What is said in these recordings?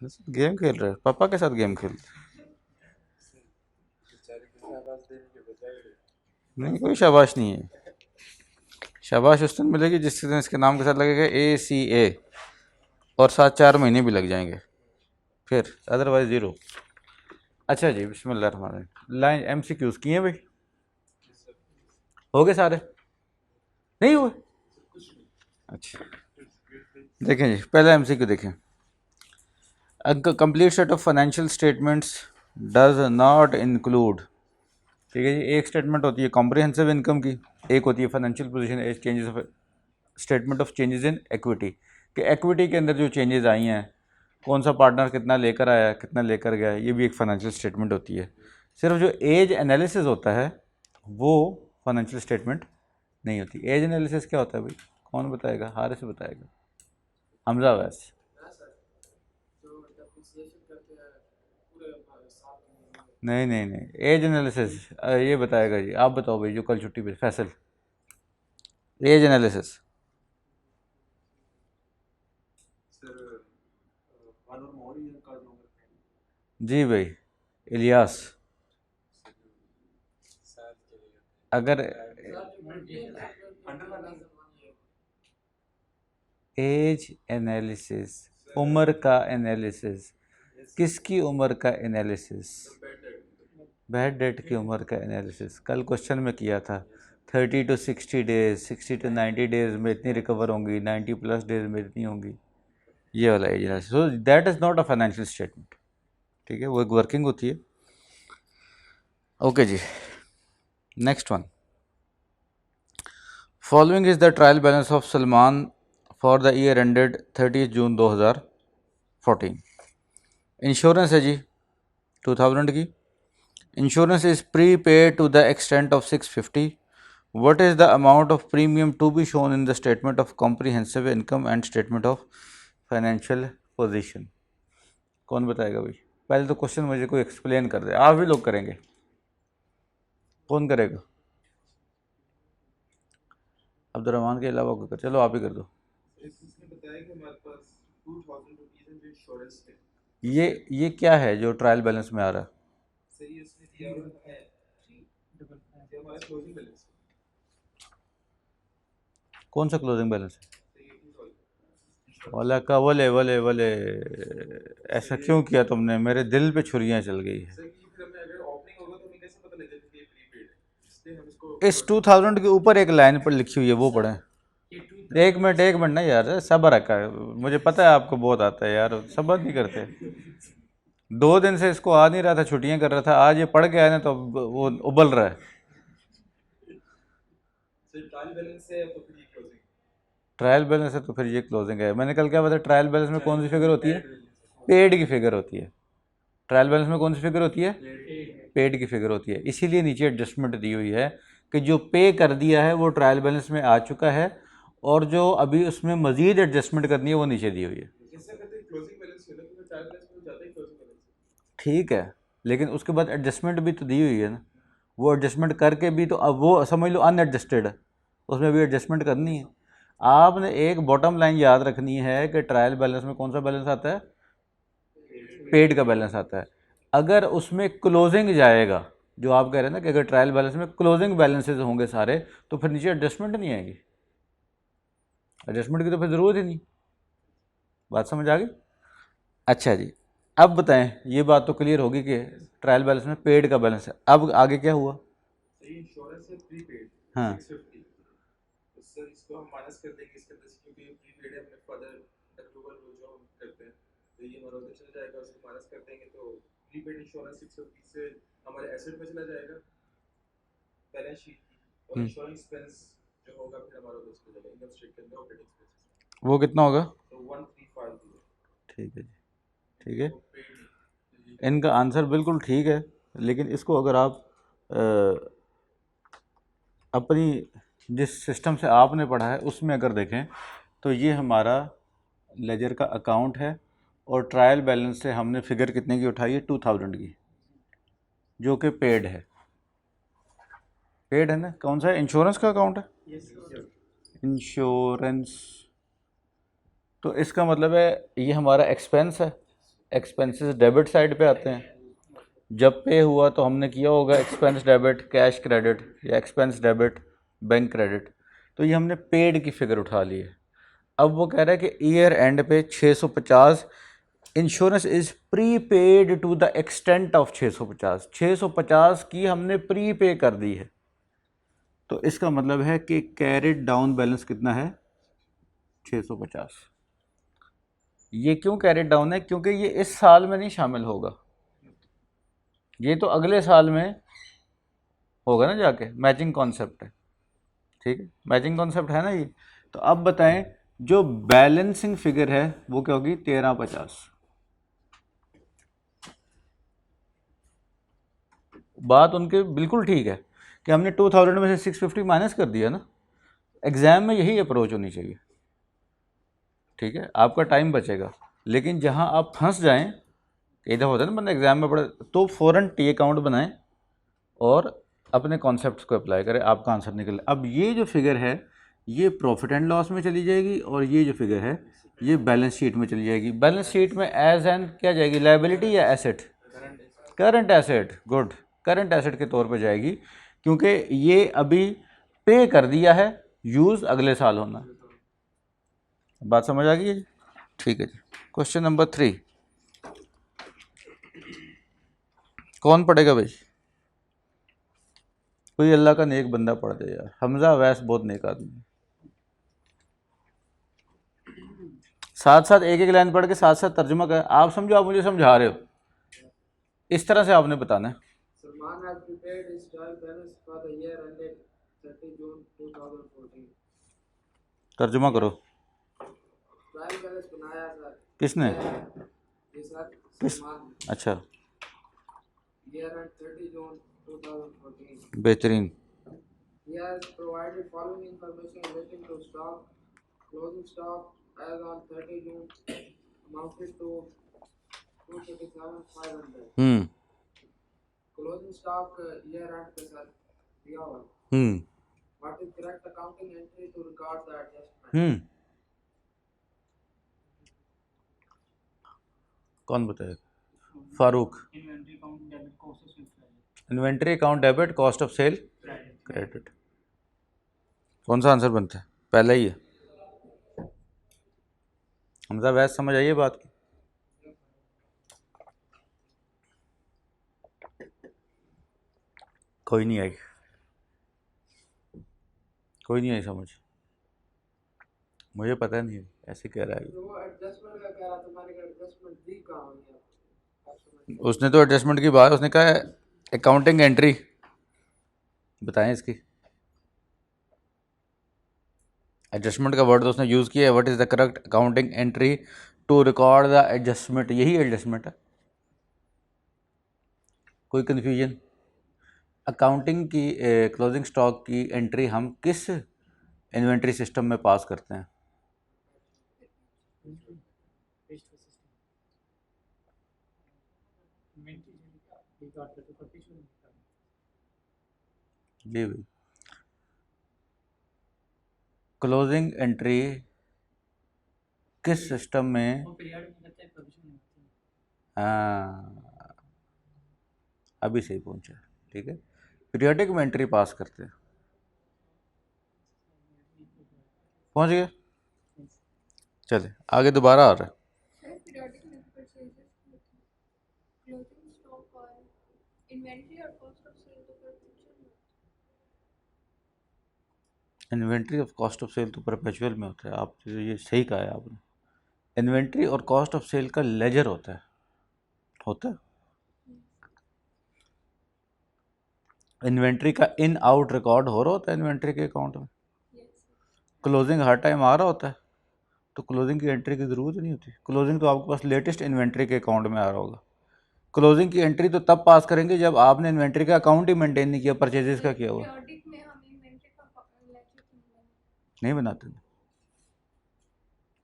Game खेल रहे हैं, पापा के साथ गेम खेल। नहीं, कोई शाबाश नहीं है। शाबाश उस दिन मिलेगी जिस दिन इसके नाम के साथ लगेगा ACA, और साथ 4 महीने भी लग जाएंगे फिर, अदरवाइज ज़ीरो। अच्छा जी, बिस्मिल्लाह रहमान रहीम। लाइन MCQs किए भाई? हो गए सारे? नहीं हुए? अच्छा, देखें जी, पहला MCQ देखें। A complete set of financial statements does not include, ठीक है जी, एक स्टेटमेंट होती है कॉम्प्रिहेंसिव इनकम की, एक होती है financial position as changes of statement of changes in equity, कि इक्विटी के अंदर जो चेंजेस आई हैं, कौन सा पार्टनर कितना लेकर आया, कितना लेकर गया, ये भी एक फाइनेंशियल स्टेटमेंट होती है। सिर्फ जो एज एनालिसिस होता है वो फाइनेंशियल स्टेटमेंट नहीं होती। एज एनालिसिस क्या होता है भाई, कौन बताएगा? हारिस बताएगा, हमजा वैस। नहीं नहीं नहीं, एज एनालिसिस ये बताएगा जी। आप बताओ भाई, जो कल छुट्टी पे, फैसल, एज एनालिसिस। जी भाई, इलियास। अगर एज एनालिसिस, उम्र का एनालिसिस, किसकी उम्र का एनालिसिस? बैड डेट की उम्र का एनालिसिस कल क्वेश्चन में किया था। 30 to 60 डेज, 60 to 90 डेज में इतनी रिकवर होंगी, 90+ डेज में इतनी होंगी, ये वाला as analysis. So that is not a financial statement, ठीक है, वो एक वर्किंग होती है। ओके जी, next one. Following is the trial balance of Salman for the year ended 30 June 2014। Insurance है जी 2000 की। Insurance is pre paid to the extent of 650। What is the amount of premium to be shown in the statement of comprehensive income and statement of financial position? कौन बताएगा भाई? पहले तो question मुझे कोई एक्सप्लेन कर दे। आप भी लोग करेंगे? कौन करेगा? अब्दुलरहमान के अलावा कोई कर? चलो आप ही कर दो। ये क्या है जो ट्रायल बैलेंस में आ रहा है? कौन सा क्लोजिंग बैलेंस है? वाला का वले वले वले, ऐसा क्यों किया तुमने? मेरे दिल पे छुरियां चल गई है। इस 2000 के ऊपर एक लाइन पर लिखी हुई है, वो पढ़ें। एक मिनट ना यार, सब्र रखा है, मुझे पता है आपको बहुत आता है यार, सब्र नहीं करते। 2 दिन से इसको आ नहीं रहा था, छुट्टियां कर रहा था, आज ये पढ़ के आया ना तो वो उबल रहा है। ट्रायल बैलेंस है तो फिर ये क्लोजिंग है। मैंने कल क्या बताया, ट्रायल बैलेंस में कौन सी फिगर होती है? पेड की फिगर होती है। ट्रायल बैलेंस में कौन सी फिगर होती है? पेड की फिगर होती है। इसीलिए नीचे एडजस्टमेंट दी हुई है कि जो पे कर दिया है वो ट्रायल बैलेंस में आ चुका है, और जो अभी उसमें मजीद एडजस्टमेंट करनी है वो नीचे दी हुई है। ठीक है, लेकिन उसके बाद एडजस्टमेंट भी तो दी हुई है ना, वो एडजस्टमेंट करके भी तो, अब वो समझ लो अनएडजस्टेड है, उसमें भी एडजस्टमेंट करनी है। आपने एक बॉटम लाइन याद रखनी है कि ट्रायल बैलेंस में कौन सा बैलेंस आता है? पेड का बैलेंस आता है। अगर उसमें क्लोजिंग जाएगा, जो आप कह रहे हैं ना कि अगर ट्रायल बैलेंस में क्लोजिंग बैलेंसेज होंगे सारे, तो फिर नीचे एडजस्टमेंट नहीं आएगी। एडजस्टमेंट की तो फिर ज़रूरत ही नहीं। बात समझ आ गई? अच्छा जी, अब बताएं, ये बात तो क्लियर होगी कि ट्रायल बैलेंस में पेड का बैलेंस है। अब आगे क्या हुआ? हाँ, वो कितना होगा? ठीक है जी, ठीक है, इनका आंसर बिल्कुल ठीक है। लेकिन इसको अगर आप अपनी जिस सिस्टम से आपने पढ़ा है उसमें अगर देखें, तो ये हमारा लेजर का अकाउंट है, और ट्रायल बैलेंस से हमने फिगर कितने की उठाई है? 2000 की, जो कि पेड है। पेड है ना? कौन सा है? इंश्योरेंस का अकाउंट है, इंश्योरेंस। तो इसका मतलब है ये हमारा एक्सपेंस है, एक्सपेंसेस डेबिट साइड पे आते हैं। जब पे हुआ तो हमने किया होगा एक्सपेंस डेबिट कैश क्रेडिट या एक्सपेंस डेबिट बैंक क्रेडिट, तो ये हमने पेड की फिगर उठा ली है। अब वो कह रहा है कि ईयर एंड पे 650 insurance is pre paid to the extent of 650 की हमने प्री पे कर दी है। तो इसका मतलब है कि कैरिड डाउन बैलेंस कितना है 650। ये क्यों कैरिड डाउन है? क्योंकि ये इस साल में नहीं शामिल होगा, ये तो अगले साल में होगा ना जाके। मैचिंग कॉन्सेप्ट है, ठीक है, मैचिंग कॉन्सेप्ट है ना ये। तो अब बताएं जो बैलेंसिंग फिगर है वो क्या होगी 1350। बात उनके बिल्कुल ठीक है कि हमने 2000 में से 650 माइनस कर दिया ना। एग्जाम में यही अप्रोच होनी चाहिए, ठीक है, आपका टाइम बचेगा। लेकिन जहां आप फंस जाएं, कई दफ़ा होता है ना बंदा एग्जाम में पढ़े, तो फ़ौरन टी अकाउंट बनाएं और अपने कॉन्सेप्ट्स को अप्लाई करें, आपका आंसर निकले। अब ये जो फिगर है ये प्रॉफिट एंड लॉस में चली जाएगी और ये जो फिगर है ये बैलेंस शीट में चली जाएगी। बैलेंस शीट में एज एन क्या जाएगी, लायबिलिटी या asset? Current asset. Good, current asset के तौर पे जाएगी, क्योंकि ये अभी पे कर दिया है, यूज़ अगले साल होना है। बात समझ आ गई है जी? ठीक है जी। क्वेश्चन नंबर 3 कौन पढ़ेगा भाई? कोई अल्लाह का नेक बंदा पढ़ दे यार। हमजा वैस बहुत नेक आदमी है। साथ साथ एक एक लाइन पढ़ के साथ साथ तर्जुमा कर। आप समझो, आप मुझे समझा रहे हो, इस तरह से आपने बताना है। Salman has prepared his trial balance for the year ended 30 June 2014। तर्जुमा करो। ट्रायल बैलेंस बनाया सर। किसने? ये सर सलमान। अच्छा। year end 30 June 2014। बेहतरीन। He has provided following information relating to stock. Closing stock as on 30 June amounted to 237,500। Closing stock year end पे sir दिया हुआ। What is correct accounting entry to record the adjustment? कौन बताएगा? Farooq. Inventory account debit, cost of cell credit. कौन सा answer बनता है? पहला ही है। हमजा वैस समझ आइए बात की। कोई नहीं आई, कोई नहीं आई समझ, मुझे पता नहीं है ऐसे कह रहा है। उसने तो एडजस्टमेंट की बात, उसने कहा अकाउंटिंग एंट्री बताएं इसकी। एडजस्टमेंट का वर्ड तो उसने यूज़ किया है। What is the correct accounting entry to record the adjustment? यही एडजस्टमेंट है, कोई कन्फ्यूजन? अकाउंटिंग की क्लोजिंग स्टॉक की एंट्री हम किस इन्वेंट्री सिस्टम में पास करते हैं? जी भाई, क्लोजिंग एंट्री किस सिस्टम में? हाँ, अभी सही पहुंचा, ठीक है, पीरियोडिक में एंट्री पास करते हैं। पहुंच गए? चले आगे, दोबारा आ रहा है। Inventory of cost of sale तो परपेचुअल में होता है। आप ये सही कहा है आपने। इन्वेंट्री और कॉस्ट ऑफ सेल का लेजर होता है, होता है। इन्वेंट्री का इन आउट रिकॉर्ड हो रहा होता है इन्वेंट्री के अकाउंट में। क्लोजिंग हर टाइम आ रहा होता है, तो क्लोजिंग की एंट्री की ज़रूरत नहीं होती। क्लोजिंग तो आपके पास लेटेस्ट इन्वेंट्री के अकाउंट में आ रहा होगा। क्लोजिंग की एंट्री तो तब पास करेंगे जब आपने इन्वेंट्री का अकाउंट ही मेंटेन नहीं किया, परचेजेस का किया हुआ। नहीं बनाते,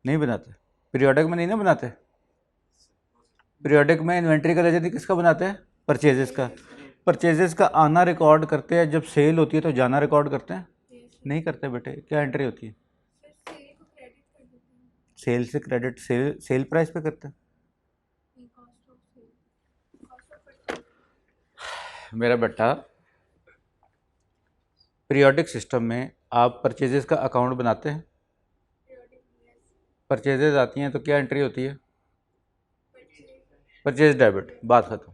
नहीं बनाते, पीरियोडिक में नहीं ना बनाते। पीरियोडिक में इन्वेंट्री का लेजर किसका बनाते हैं? परचेजेस का। परचेजेस का आना रिकॉर्ड करते हैं, जब सेल होती है तो जाना रिकॉर्ड करते हैं? नहीं करते बेटे। क्या एंट्री होती है? सेल से क्रेडिट, सेल प्राइस पे करते हैं। मेरा बेटा, पीरियोडिक सिस्टम में आप परचेजेस का अकाउंट बनाते हैं? परचेजेस आती हैं तो क्या एंट्री होती है? परचेज डेबिट, बात खत्म।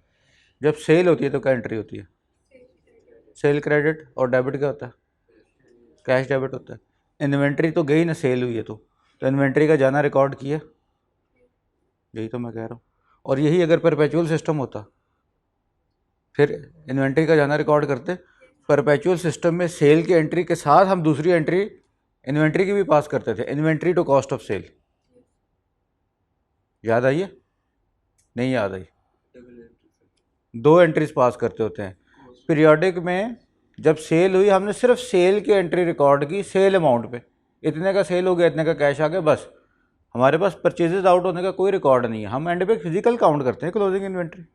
जब सेल होती है तो क्या एंट्री होती है? Cell credit. और डेबिट क्या होता है? कैश डेबिट होता है। इन्वेंट्री तो गई ना, सेल हुई है तो इन्वेंट्री का जाना रिकॉर्ड किया, यही तो मैं कह रहा हूँ। और यही अगर परपेचुअल सिस्टम होता फिर इन्वेंट्री का जाना रिकॉर्ड करते। परपेचुअल सिस्टम में सेल की एंट्री के साथ हम दूसरी एंट्री इन्वेंट्री की भी पास करते थे, inventory to cost of sale. याद आई है? नहीं याद आई? दो एंट्रीज पास करते होते हैं पीरियोडिक में। जब सेल हुई हमने सिर्फ सेल की एंट्री रिकॉर्ड की, सेल अमाउंट पे, इतने का सेल हो गया, इतने का कैश आ गया, बस। हमारे पास परचेजेस आउट होने का कोई रिकॉर्ड नहीं है, हम एंड पे फिजिकल काउंट करते हैं क्लोजिंग इन्वेंट्री।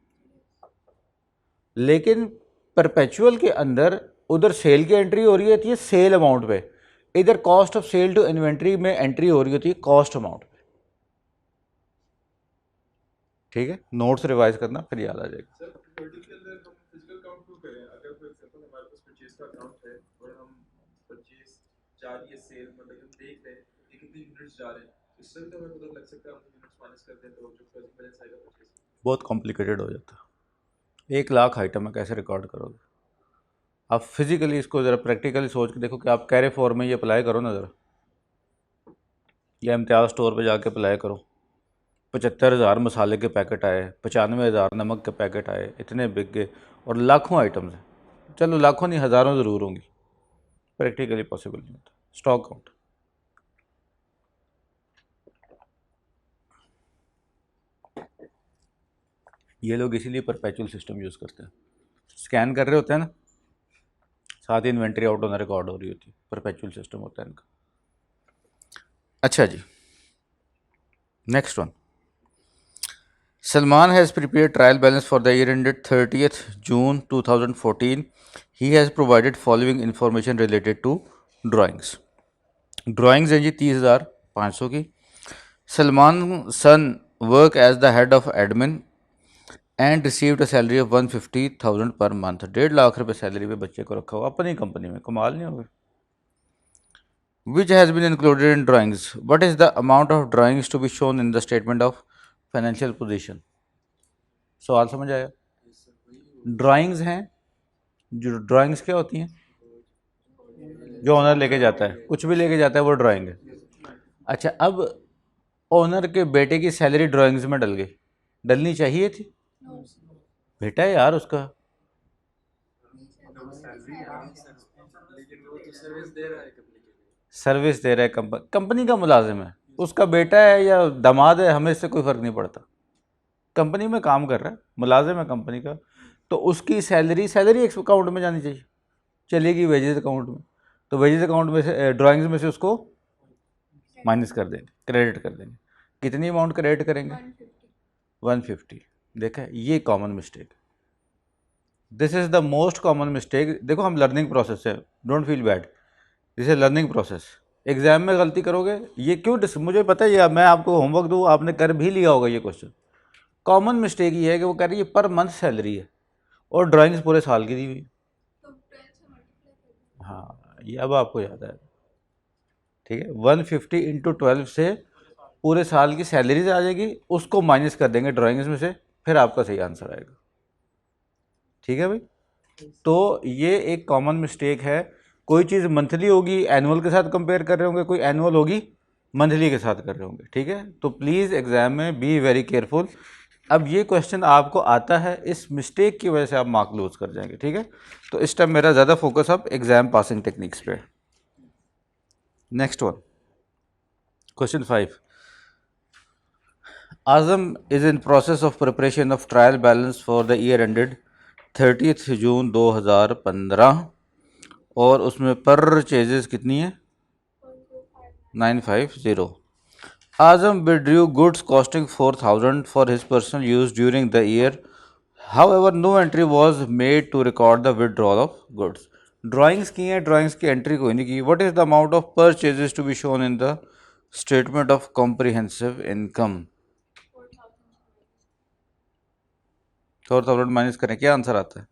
लेकिन परपेचुअल के अंदर उधर सेल की एंट्री हो रही होती है सेल अमाउंट पे, इधर cost of sale to inventory में एंट्री हो रही होती है कॉस्ट अमाउंट पे। ठीक है, नोट्स रिवाइज करना फिर याद आ जाएगा। बहुत कॉम्प्लिकेटेड हो जाता है, 1 लाख आइटम है, कैसे रिकॉर्ड करोगे आप? फिजिकली इसको ज़रा प्रैक्टिकली सोच के देखो कि आप कैरे फॉर में ये अप्लाई करो ना ज़रा, या इम्तियाज़ स्टोर पे जाके अप्लाई करो। 75,000 मसाले के पैकेट आए, 95,000 नमक के पैकेट आए, इतने बिक गए, और लाखों आइटम्स हैं। चलो लाखों नहीं, हज़ारों ज़रूर होंगी, प्रैक्टिकली पॉसिबल नहीं होता। स्टॉक काउंट, ये लोग इसीलिए परपेचुअल सिस्टम यूज़ करते हैं। स्कैन कर रहे होते हैं ना, साथ ही इन्वेंट्री आउट होना रिकॉर्ड हो रही होती है, परपेचुअल सिस्टम होता है इनका। अच्छा जी, next one. Salman has prepared trial balance for the year ended 30th June 2014. He has provided following information related to drawings. Drawings हैं जी 30,500 की। Salman son work as the head of admin and received a salary of 150,000 per month. 1.5 lakh रुपए salary पे बच्चे को रखा हुआ अपनी company में, कमाल नहीं होगा। Which has been included in drawings? What is the amount of drawings to be shown in the statement of financial position? सवाल समझ आया? ड्राइंग्स हैं, जो ड्राइंग्स क्या होती हैं? जो ओनर लेके जाता है, कुछ भी लेके जाता है वो ड्राइंग है। अच्छा, अब ओनर के बेटे की सैलरी ड्राइंग्स में डल गई, डलनी चाहिए थी? बेटा है यार उसका, सर्विस दे रहा है, कंपनी का मुलाजिम है, उसका बेटा है या दामाद है, हमें इससे कोई फ़र्क नहीं पड़ता। कंपनी में काम कर रहा है, मुलाजिम है कंपनी का, तो उसकी सैलरी एक अकाउंट में जानी चाहिए, चलेगी वेजेस अकाउंट में। तो वेजेस अकाउंट में से ड्राइंग्स में से उसको माइनस कर देंगे, क्रेडिट कर देंगे। कितनी अमाउंट क्रेडिट करेंगे? 150। देखा, ये common mistake, this is the most common mistake. देखो, हम लर्निंग प्रोसेस है, don't feel bad, this is learning process. Exam में गलती करोगे, ये क्यों मुझे पता है, ये मैं आपको होमवर्क दूँ, आपने कर भी लिया होगा ये क्वेश्चन। कॉमन मिस्टेक ये है कि वो कह रही है पर मंथ सैलरी है और ड्राइंग्स पूरे साल की दी हुई। हाँ, ये अब आपको याद है, ठीक है। 150 इंटू 12 से पूरे साल की सैलरीज आ जाएगी, उसको माइनस कर देंगे ड्राइंग्स में से, फिर आपका सही आंसर आएगा। ठीक है भाई, तो ये एक कॉमन मिस्टेक है। कोई चीज़ मंथली होगी एनुअल के साथ कंपेयर कर रहे होंगे, कोई एनुअल होगी मंथली के साथ कर रहे होंगे। ठीक है, तो प्लीज़ एग्जाम में बी वेरी केयरफुल। अब ये क्वेश्चन आपको आता है, इस मिस्टेक की वजह से आप मार्क लूज कर जाएंगे। ठीक है, तो इस टाइम मेरा ज़्यादा फोकस अब एग्जाम पासिंग टेक्निक्स पे। Next one, question 5। Azam is in process of preparation of trial balance for the year ended 30 जून 2015, और उसमें परचेजेस कितनी है? 950। Azam withdrew goods costing 4,000 for his personal use during the year. However, no entry was made to record the withdrawal of goods. Drawings की हैं, drawings की entry कोई नहीं की। What is the amount of purchases to be shown in the statement of comprehensive income? 4,000 minus करें, क्या answer आता है?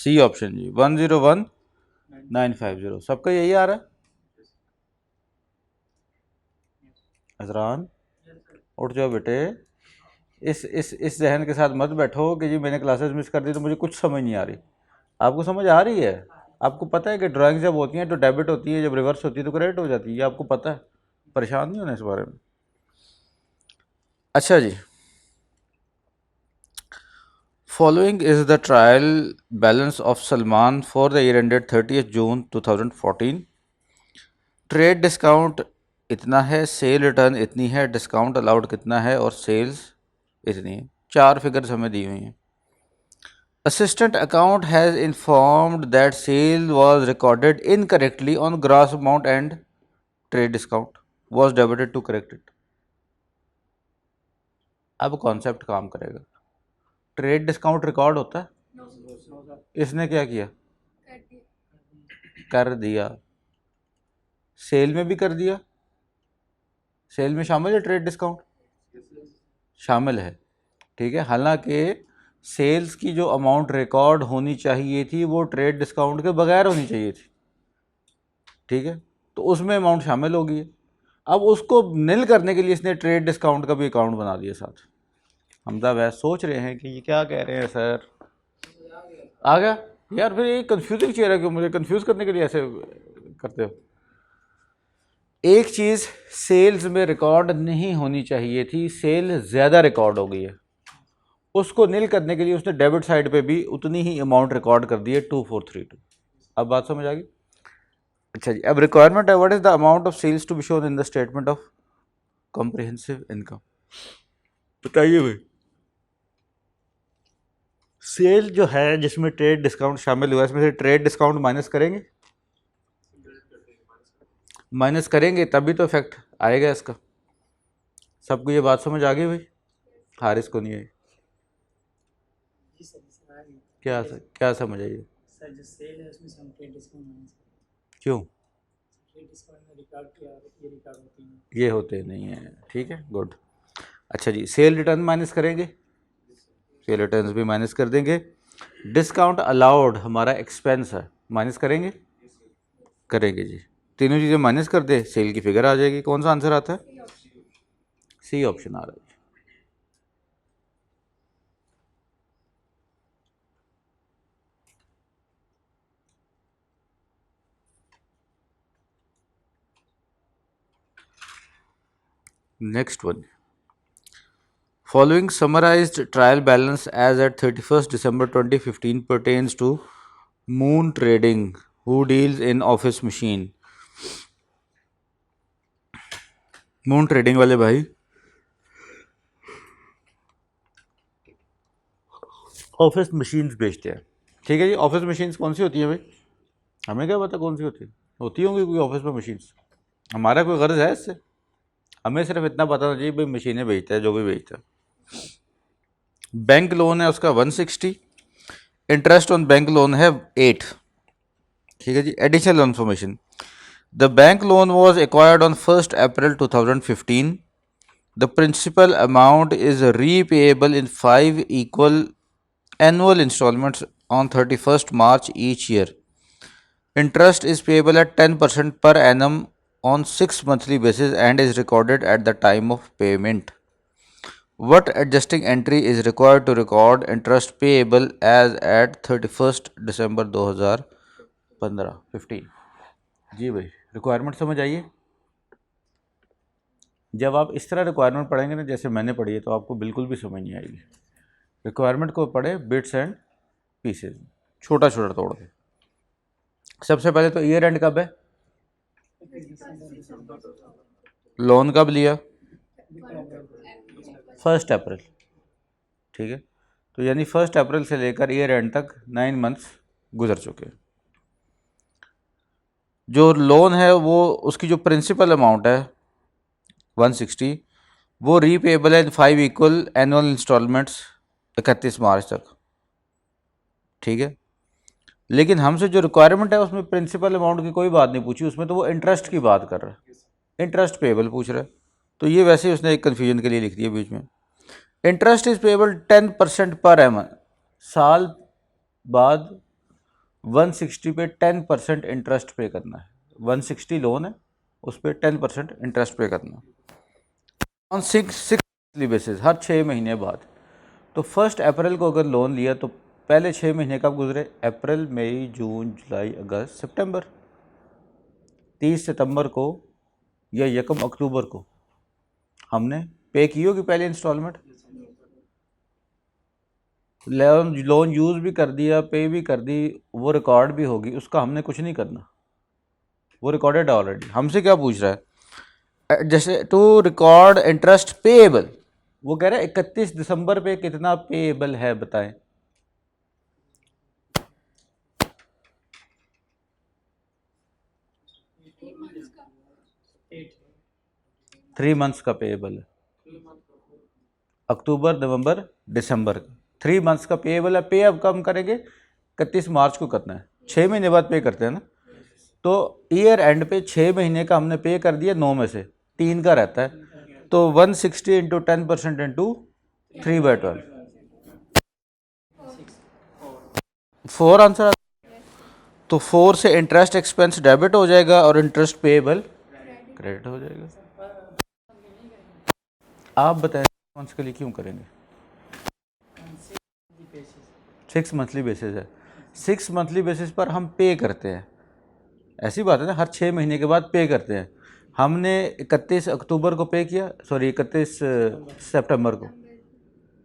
सी ऑप्शन जी 101,950। सबका यही आ रहा है। हजरान उठ जाओ बेटे, इस जहन के साथ मत बैठो कि जी मैंने क्लासेस मिस कर दी तो मुझे कुछ समझ नहीं आ रही। आपको समझ आ रही है। आपको पता है कि ड्राइंग जब होती है तो डेबिट होती है, जब रिवर्स होती है तो क्रेडिट हो जाती है। ये आपको पता है, परेशान नहीं होना इस बारे में। अच्छा जी, following is the trial balance of Salman for the year ended 30 June 2014। Trade discount इतना है, सेल रिटर्न इतनी है, डिस्काउंट अलाउड कितना है और सेल्स इतनी है। 4 फिगर्स हमें दी हुई हैं। Assistant account has informed that sale was recorded incorrectly on gross amount and trade discount was debited to correct it. अब कॉन्सेप्ट काम करेगा। ट्रेड डिस्काउंट रिकॉर्ड होता है, इसने क्या किया, कर दिया। सेल में भी कर दिया, सेल में शामिल है ट्रेड डिस्काउंट, शामिल है, ठीक है। हालांकि सेल्स की जो अमाउंट रिकॉर्ड होनी चाहिए थी वो ट्रेड डिस्काउंट के बगैर होनी चाहिए थी, ठीक है, तो उसमें अमाउंट शामिल हो गई है। अब उसको निल करने के लिए इसने ट्रेड डिस्काउंट का भी अकाउंट बना दिया साथ। हम तो वैसे सोच रहे हैं कि ये क्या कह रहे हैं सर। आ गया यार, फिर ये कंफ्यूजिंग चेहरा क्यों, मुझे कंफ्यूज करने के लिए ऐसे करते हो। एक चीज़ सेल्स में रिकॉर्ड नहीं होनी चाहिए थी, सेल ज़्यादा रिकॉर्ड हो गई है, उसको निल करने के लिए उसने डेबिट साइड पे भी उतनी ही अमाउंट रिकॉर्ड कर दी है 2432। अब बात समझ आ गई। अच्छा जी, अब रिक्वायरमेंट है, what is the amount of sales to be shown in the statement of comprehensive income. बताइए भाई, सेल जो है जिसमें ट्रेड डिस्काउंट शामिल हुआ है, इसमें से ट्रेड डिस्काउंट माइनस करेंगे, माइनस करेंगे तभी तो इफेक्ट आएगा इसका। सबको ये बात समझ आ गई भाई? हारिस को नहीं आई, क्या क्या समझ आई? सर जो सेल है उसमें से हम ट्रेड डिस्काउंट माइनस क्यों? ट्रेड डिस्काउंट में रिकॉर्ड किया ये रिकॉर्ड होती है, ये होते नहीं है, ठीक है, गुड। अच्छा जी, सेल रिटर्न माइनस करेंगे, सेल रिटर्न भी माइनस कर देंगे। डिस्काउंट अलाउड हमारा एक्सपेंस है, माइनस करेंगे, करेंगे जी। तीनों चीज़ें माइनस कर दे, सेल की फिगर आ जाएगी। कौन सा आंसर आता है? सी ऑप्शन आ रहा है। Next one, following summarized trial balance as at 31st December 2015 pertains to Moon Trading, who deals in office machine। Moon trading वाले भाई ऑफिस मशीन्स बेचते हैं, ठीक है जी। ऑफिस मशीन्स कौन सी होती हैं भाई? हमें क्या पता कौन सी होती होंगी कोई ऑफिस में मशीन्स। हमारा कोई गर्ज है इससे? हमें सिर्फ इतना पता होना चाहिए भाई मशीनें बेचता है, जो भी बेचता है। बैंक लोन है उसका 160, इंटरेस्ट ऑन बैंक लोन है 8, ठीक है जी। Additional information, the bank loan was acquired on 1st April 2015। The principal amount is repayable in 5 equal annual installments on 31st March each year. Interest is payable at 10% per annum on 6 monthly basis and is recorded at the time of payment. What adjusting entry is required to record interest payable as at 31st December 2015? जी भाई, requirement समझ आइए। जब आप इस तरह requirement पढ़ेंगे ना जैसे मैंने पढ़ी है तो आपको बिल्कुल भी समझ नहीं आएगी। रिक्वायरमेंट को पढ़े बिट्स एंड पीसेज, छोटा छोटा तोड़ के। सबसे पहले तो ईयर एंड कब है? लोन कब लिया? 1 अप्रैल, ठीक है। तो यानी 1 अप्रैल से लेकर ईयर एंड तक 9 मंथ्स गुजर चुके हैं। जो लोन है वो उसकी जो प्रिंसिपल अमाउंट है 160, वो रीपेबल है 5 इक्वल एनुअल इंस्टॉलमेंट्स 31 मार्च तक, ठीक है। लेकिन हमसे जो रिक्वायरमेंट है उसमें प्रिंसिपल अमाउंट की कोई बात नहीं पूछी, उसमें तो वो इंटरेस्ट की बात कर रहा है, इंटरेस्ट पेबल पूछ रहा है। तो ये वैसे ही उसने एक कन्फ्यूजन के लिए लिख दिया बीच में। इंटरेस्ट इज पेबल 10% पर एम, साल बाद 160 पे 10% इंटरेस्ट पे करना है। 160 लोन है, उस पर 10% इंटरेस्ट पे करना है ऑन सिक्स मंथली बेसिस, हर 6 महीने बाद। तो 1 अप्रैल को अगर लोन लिया तो पहले 6 महीने कब गुजरे? अप्रैल, मई, जून, जुलाई, अगस्त, सितंबर। 30 सितंबर को या 1 अक्टूबर को हमने पे की होगी पहले इंस्टॉलमेंट। लोन यूज़ भी कर दिया, पे भी कर दी, वो रिकॉर्ड भी होगी, उसका हमने कुछ नहीं करना, वो रिकॉर्डेड ऑलरेडी। हमसे क्या पूछ रहा है? जैसे टू रिकॉर्ड इंटरेस्ट पेएबल, वो कह रहा है 31 दिसंबर पे कितना पेएबल है बताएं। एट 3 मंथ्स का पेएबल है, अक्टूबर, नवंबर, दिसंबर का 3 मंथ्स का पेएबल है। पे अब कम करेंगे, 31 मार्च को करना है, 6 महीने बाद पे करते हैं ना। तो ईयर एंड पे 6 महीने का हमने पे कर दिया, 9 में से 3 का रहता है, तो 160 इंटू 10% इंटू 3/12, 4 आंसर। तो 4 से इंटरेस्ट एक्सपेंस डेबिट हो जाएगा और इंटरेस्ट पेएबल क्रेडिट हो जाएगा। आप बताएं मंथ्स के लिए क्यों करेंगे? 6 मंथली बेसिस है, 6 मंथली बेसिस पर हम पे करते हैं, ऐसी बात है ना, हर 6 महीने के बाद पे करते हैं। हमने 31 अक्टूबर को पे किया, सॉरी 31 सितंबर को,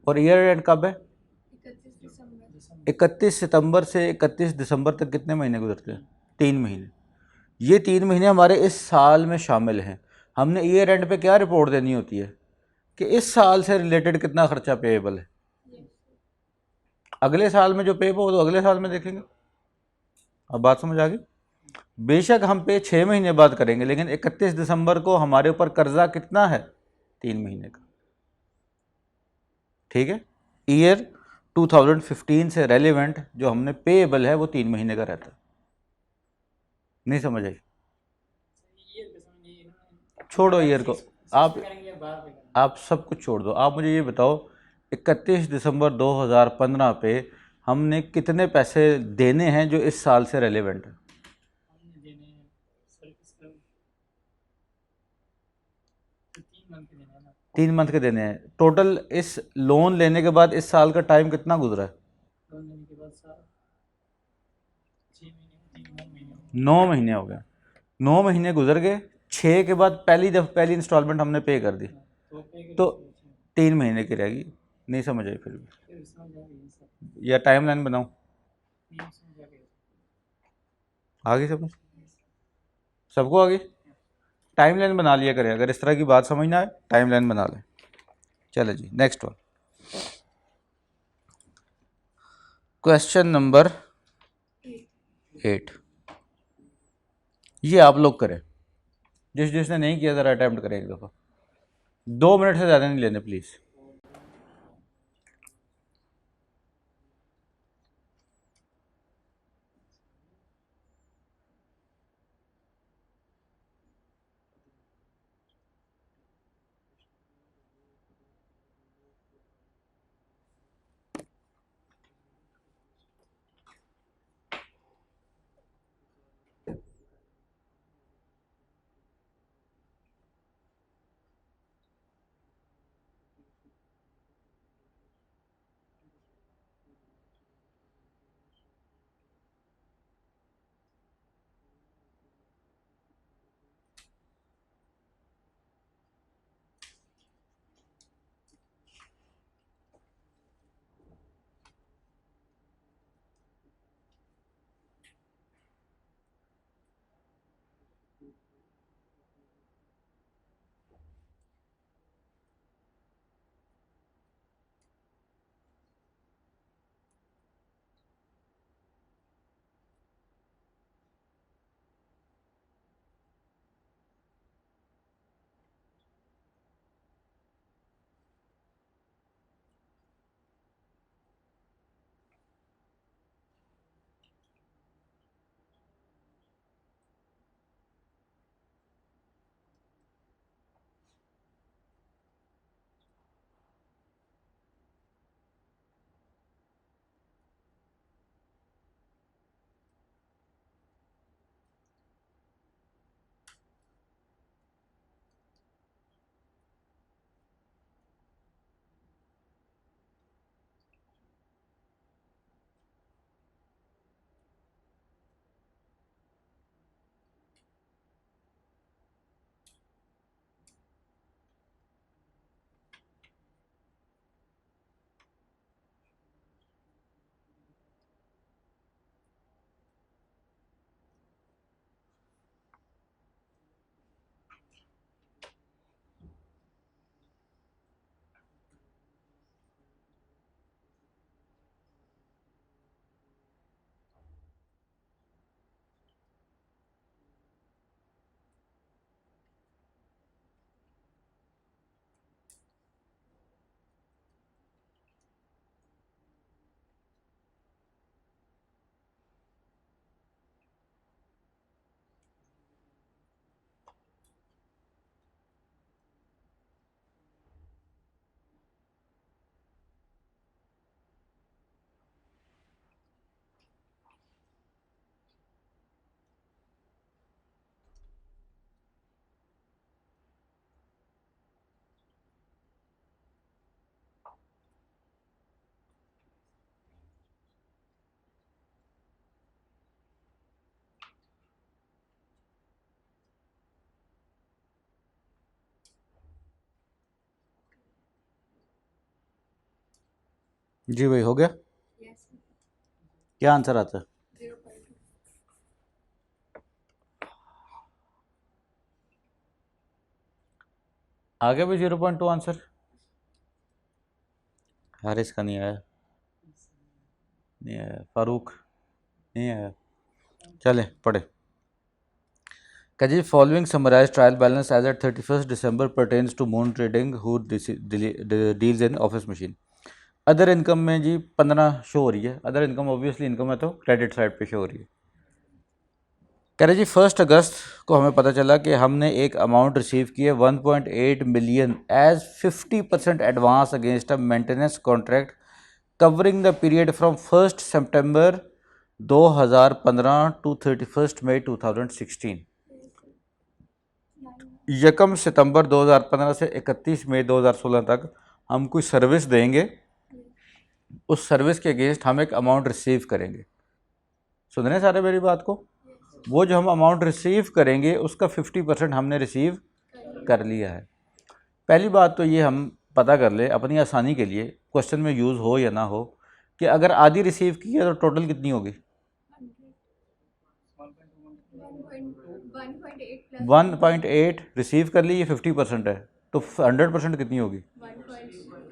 और ईयर एंड कब है? 31 सितंबर से 31 दिसंबर तक कितने महीने गुजरते हैं? 3 महीने। ये 3 महीने हमारे इस साल में शामिल हैं। हमने ईयर एंड पे क्या रिपोर्ट देनी होती है कि इस साल से रिलेटेड कितना खर्चा पेएबल है। अगले साल में जो पेएबल हो तो अगले साल में देखेंगे। अब बात समझ आ गई? बेशक हम पे 6 महीने बाद करेंगे, लेकिन 31 दिसंबर को हमारे ऊपर कर्जा कितना है? 3 महीने का। ठीक है, ईयर 2015 से रेलिवेंट जो हमने पेएबल है वो 3 महीने का रहता है। नहीं समझ आई? छोड़ो ईयर को, आप सब कुछ छोड़ दो। आप मुझे ये बताओ 31 दिसंबर 2015 पे हमने कितने पैसे देने हैं जो इस साल से रेलेवेंट है? 3 मंथ के देने हैं टोटल। इस लोन लेने के बाद इस साल का टाइम कितना गुजरा है? 9 महीने हो गए। 9 महीने गुजर गए, 6 के बाद पहली इंस्टॉलमेंट हमने पे कर दी, तो 3 महीने की रहेगी। नहीं समझ आई फिर भी? या टाइम लाइन बनाऊँ? आगे समझ, सबको आगे टाइम लाइन बना लिया करें, अगर इस तरह की बात समझ ना आए टाइम लाइन बना लें। चले जी, नेक्स्ट वन, क्वेश्चन नंबर 8। ये आप लोग करें, जिसने नहीं किया ज़रा अटैम्प्ट करें एक दफ़ा। 2 मिनट से ज़्यादा नहीं लेने प्लीज़। जी भाई, हो गया? क्या आंसर आता है? आ गया भाई 0.2 आंसर? हारिस का नहीं आया, नहीं आया। फारूक नहीं आया। चले पढ़े। क्या जी, following summarise trial balance as at 31 December pertains to moon trading who deals in office machine. Other income में जी 15 शो हो रही है। अदर इनकम ऑब्वियसली इनकम है तो क्रेडिट साइड पे शो हो रही है। कह रहे जी 1 अगस्त को हमें पता चला कि हमने एक अमाउंट रिसीव की है 1.8 million as 50% advance against a maintenance contract covering the period from 1 September 2015 to 31 May 2016। 1 सितंबर 2015 से 31 मई 2016 तक हम कोई सर्विस देंगे, उस सर्विस के अगेंस्ट हम एक अमाउंट रिसीव करेंगे। सुन रहे हैं सारे मेरी बात को? वो जो हम अमाउंट रिसीव करेंगे उसका 50% हमने रिसीव कर लिया है। पहली बात तो ये हम पता कर ले अपनी आसानी के लिए, क्वेश्चन में यूज़ हो या ना हो, कि अगर आधी रिसीव की है तो टोटल कितनी होगी? 1.8 रिसीव कर ली, ये 50% है, तो 100% कितनी होगी?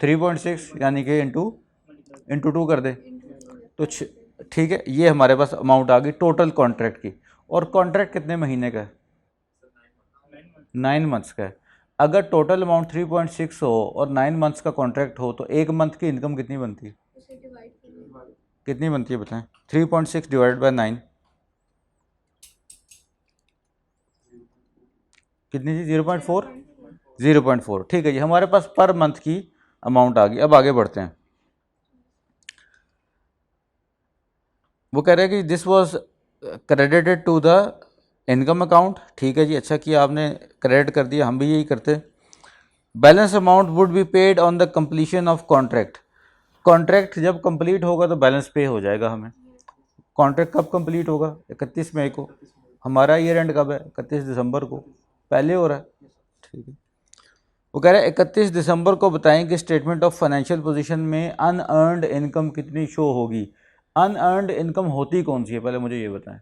3.6, यानी कि इंटू 2 कर दे तो ठीक है। ये हमारे पास अमाउंट आ गई टोटल कॉन्ट्रैक्ट की। और कॉन्ट्रैक्ट कितने महीने का है? 9 मंथ्स का है। अगर टोटल अमाउंट 3.6 हो और 9 मंथ्स का कॉन्ट्रैक्ट हो तो एक मंथ की इनकम कितनी बनती है? कितनी बनती है बताएं? 3.6 डिवाइडेड बाय 9 कितनी जी? 0.4। 0.4, ठीक है जी। हमारे पास पर मंथ की अमाउंट आ गई। अब आगे बढ़ते हैं। वो कह रहे हैं कि this was credited to the income account. ठीक है जी, अच्छा किया आपने, क्रेडिट कर दिया, हम भी यही करते। Balance amount would be paid on the completion of contract. Contract जब कंप्लीट होगा तो बैलेंस पे हो जाएगा हमें। कॉन्ट्रैक्ट कब कंप्लीट होगा? 31 मई को। हमारा ईयर एंड कब है? 31 दिसंबर को। पहले हो रहा है, ठीक है। वो कह रहे हैं 31 दिसंबर को बताएं कि स्टेटमेंट ऑफ फाइनेंशियल पोजीशन में अनअर्नड इनकम कितनी शो होगी। अनअर्नड इनकम होती कौन सी है, पहले मुझे ये बताएं।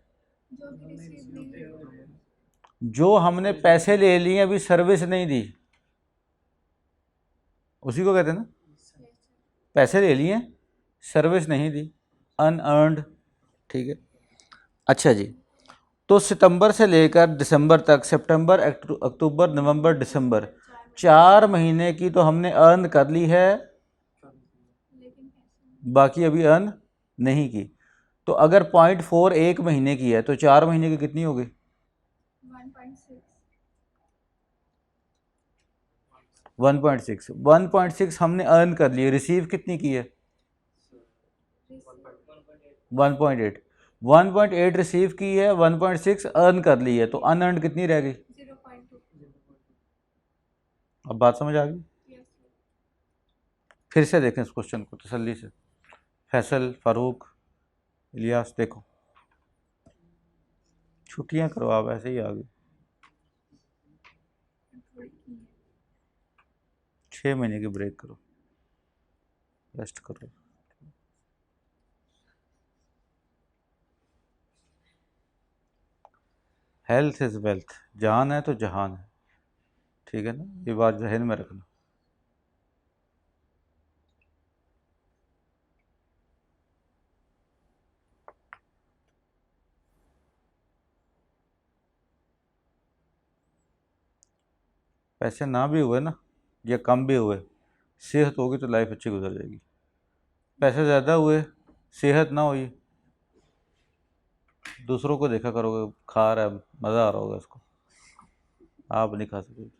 जो हमने पैसे ले लिए अभी सर्विस नहीं दी, उसी को कहते हैं ना। पैसे ले लिए सर्विस नहीं दी, अनअर्नड, ठीक है। अच्छा जी, तो सितंबर से लेकर दिसंबर तक, सितंबर, अक्टूबर, नवंबर, दिसंबर, 4 महीने की तो हमने अर्न कर ली है, बाकी अभी अर्न नहीं की। तो अगर 0.4 एक महीने की है तो 4 महीने की कितनी होगी? 1.6। 1.6 हमने अर्न कर लिए। रिसीव कितनी की है? 1.8। 1.8 रिसीव की है, 1.6 अर्न कर ली है, तो अनअर्नड कितनी रह गई? अब बात समझ आ गई? फिर से देखें इस क्वेश्चन को तसल्ली से। फैसल, फारूक, इलियास, देखो। छुट्टियां करो आप, ऐसे ही आ गए। 6 महीने की ब्रेक करो, रेस्ट करो। Health is wealth. जान है तो जहान है, ठीक है ना, ये बात जहन में रखना। पैसे ना भी हुए ना, या कम भी हुए, सेहत होगी तो लाइफ अच्छी गुजर जाएगी। पैसे ज़्यादा हुए, सेहत ना हुई, दूसरों को देखा करोगे खा रहा है, मज़ा आ रहा होगा उसको, आप नहीं खा सकोगे।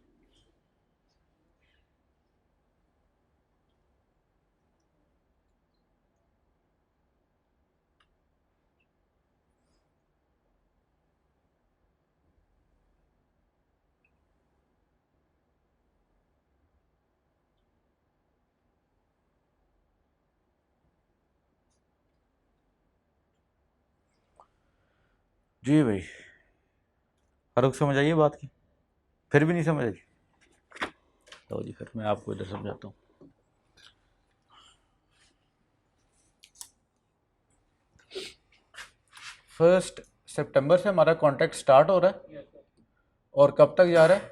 जी भाई, फारूक समझ आइए बात की? फिर भी नहीं समझ आई? तो जी फिर मैं आपको इधर समझाता हूँ। 1 सितंबर से हमारा कॉन्ट्रैक्ट स्टार्ट हो रहा है और कब तक जा रहा है?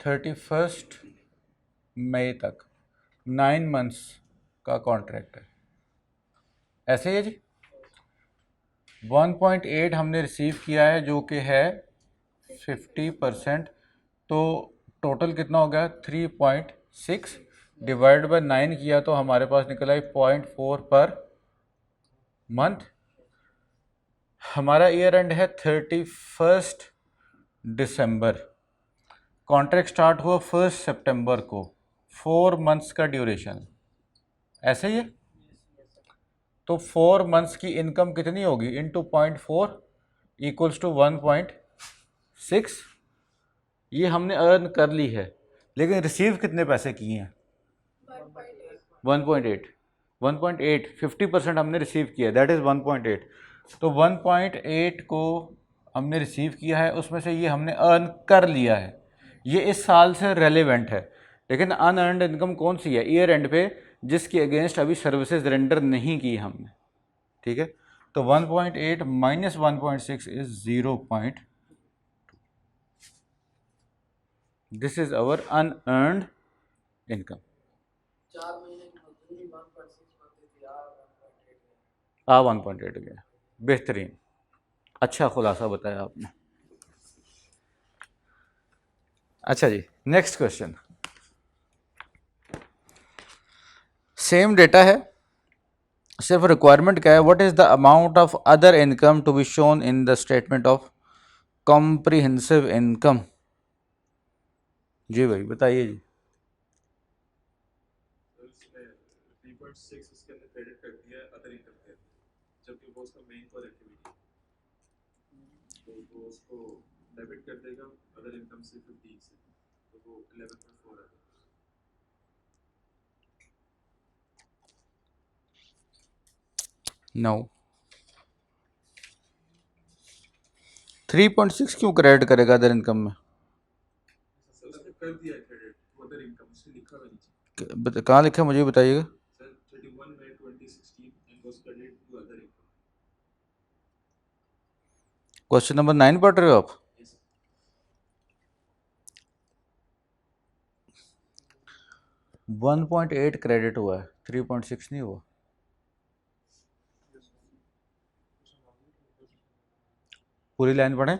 31 मई तक, 9 मंथ्स का कॉन्ट्रैक्ट है। ऐसे ही है जी। 1.8 हमने रिसीव किया है जो कि है 50%, तो टोटल कितना हो गया? 3.6 डिवाइड बाय 9 किया तो हमारे पास निकला है 0.4 पर मंथ। हमारा ईयर एंड है 31 दिसंबर, कॉन्ट्रैक्ट स्टार्ट हुआ 1 सितंबर को, 4 मंथ्स का ड्यूरेशन, ऐसे ही है। तो 4 मंथ्स की इनकम कितनी होगी? Into 0.4 equals to 1.6। ये हमने अर्न कर ली है, लेकिन रिसीव कितने पैसे किए हैं? 1.8। 1.8 50% हमने रिसीव किया, दैट इज़ 1.8। तो 1.8 को हमने रिसीव किया है, उसमें से ये हमने अर्न कर लिया है। ये इस साल से रेलेवेंट है, लेकिन अनअर्नड इनकम कौन सी है? ईयर एंड पे, जिसके अगेंस्ट अभी सर्विसेज रेंडर नहीं की हमने, ठीक है। तो 1.8 minus 1.6 is 0.2। This is our unearned income. 4 महीने की मजदूरी 1.6 बनती थी, यार 1.8 1.8 गया, बेहतरीन, अच्छा खुलासा बताया आपने। अच्छा जी, नेक्स्ट क्वेश्चन, सेम डेटा है, सिर्फ रिक्वायरमेंट क्या है? What is the amount of other income to be shown in the statement of comprehensive income? जी भाई बताइए जी। 3.6 उसके अंदर क्रेडिट कर दिया अदर इनकम के, जबकि वो उसका मेन कोर एक्टिविटी, तो वो उसको डेबिट कर देगा अदर इनकम से 15 से, तो वो 11.4 है। नो, 3.6 क्यों क्रेडिट करेगा अदर इनकम में? सर उसने कर दिया क्रेडिट अदर इनकम, उसने लिखा हुआ नीचे। कहाँ लिखा है मुझे बताइएगा। Sir 31 May 2016 and was credit to other income. Question number 9 पढ़ रहे हो आप? Yes sir. 1.8 क्रेडिट हुआ है, 3.6 नहीं हुआ। पूरी लाइन पढ़ें।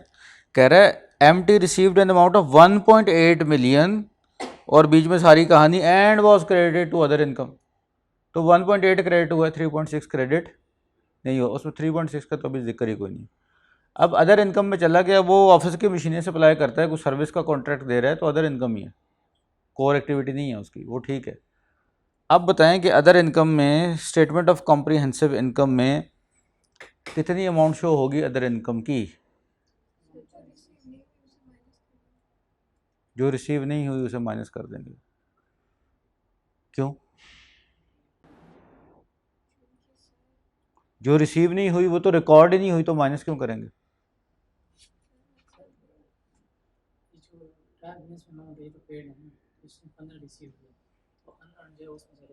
कह रहा है M T received an amount of 1.8 million और बीच में सारी कहानी and was credited to other income. तो 1.8 क्रेडिट हुआ है, 3.6 क्रेडिट नहीं हुआ। उसमें 3.6 का तो अभी जिक्र ही कोई नहीं। अब अदर इनकम में चला गया, वो ऑफिस की मशीनें सप्लाई करता है, कुछ सर्विस का कॉन्ट्रैक्ट दे रहा है, तो अदर इनकम ही है, कोर एक्टिविटी नहीं है उसकी, वो ठीक है। अब बताएं कि अदर इनकम में, स्टेटमेंट ऑफ कॉम्प्रिहेंसिव इनकम में कितनी अमाउंट शो होगी अदर इनकम की? जो रिसीव नहीं हुई उसे माइनस कर देंगे। क्यों? जो रिसीव नहीं हुई वो तो रिकॉर्ड ही नहीं हुई, तो माइनस क्यों करेंगे? ये जो ट्रांसमिशन अमाउंट है तो पेड नहीं, इसमें 15 रिसीव हुए तो अनअर्न जो है उसमें से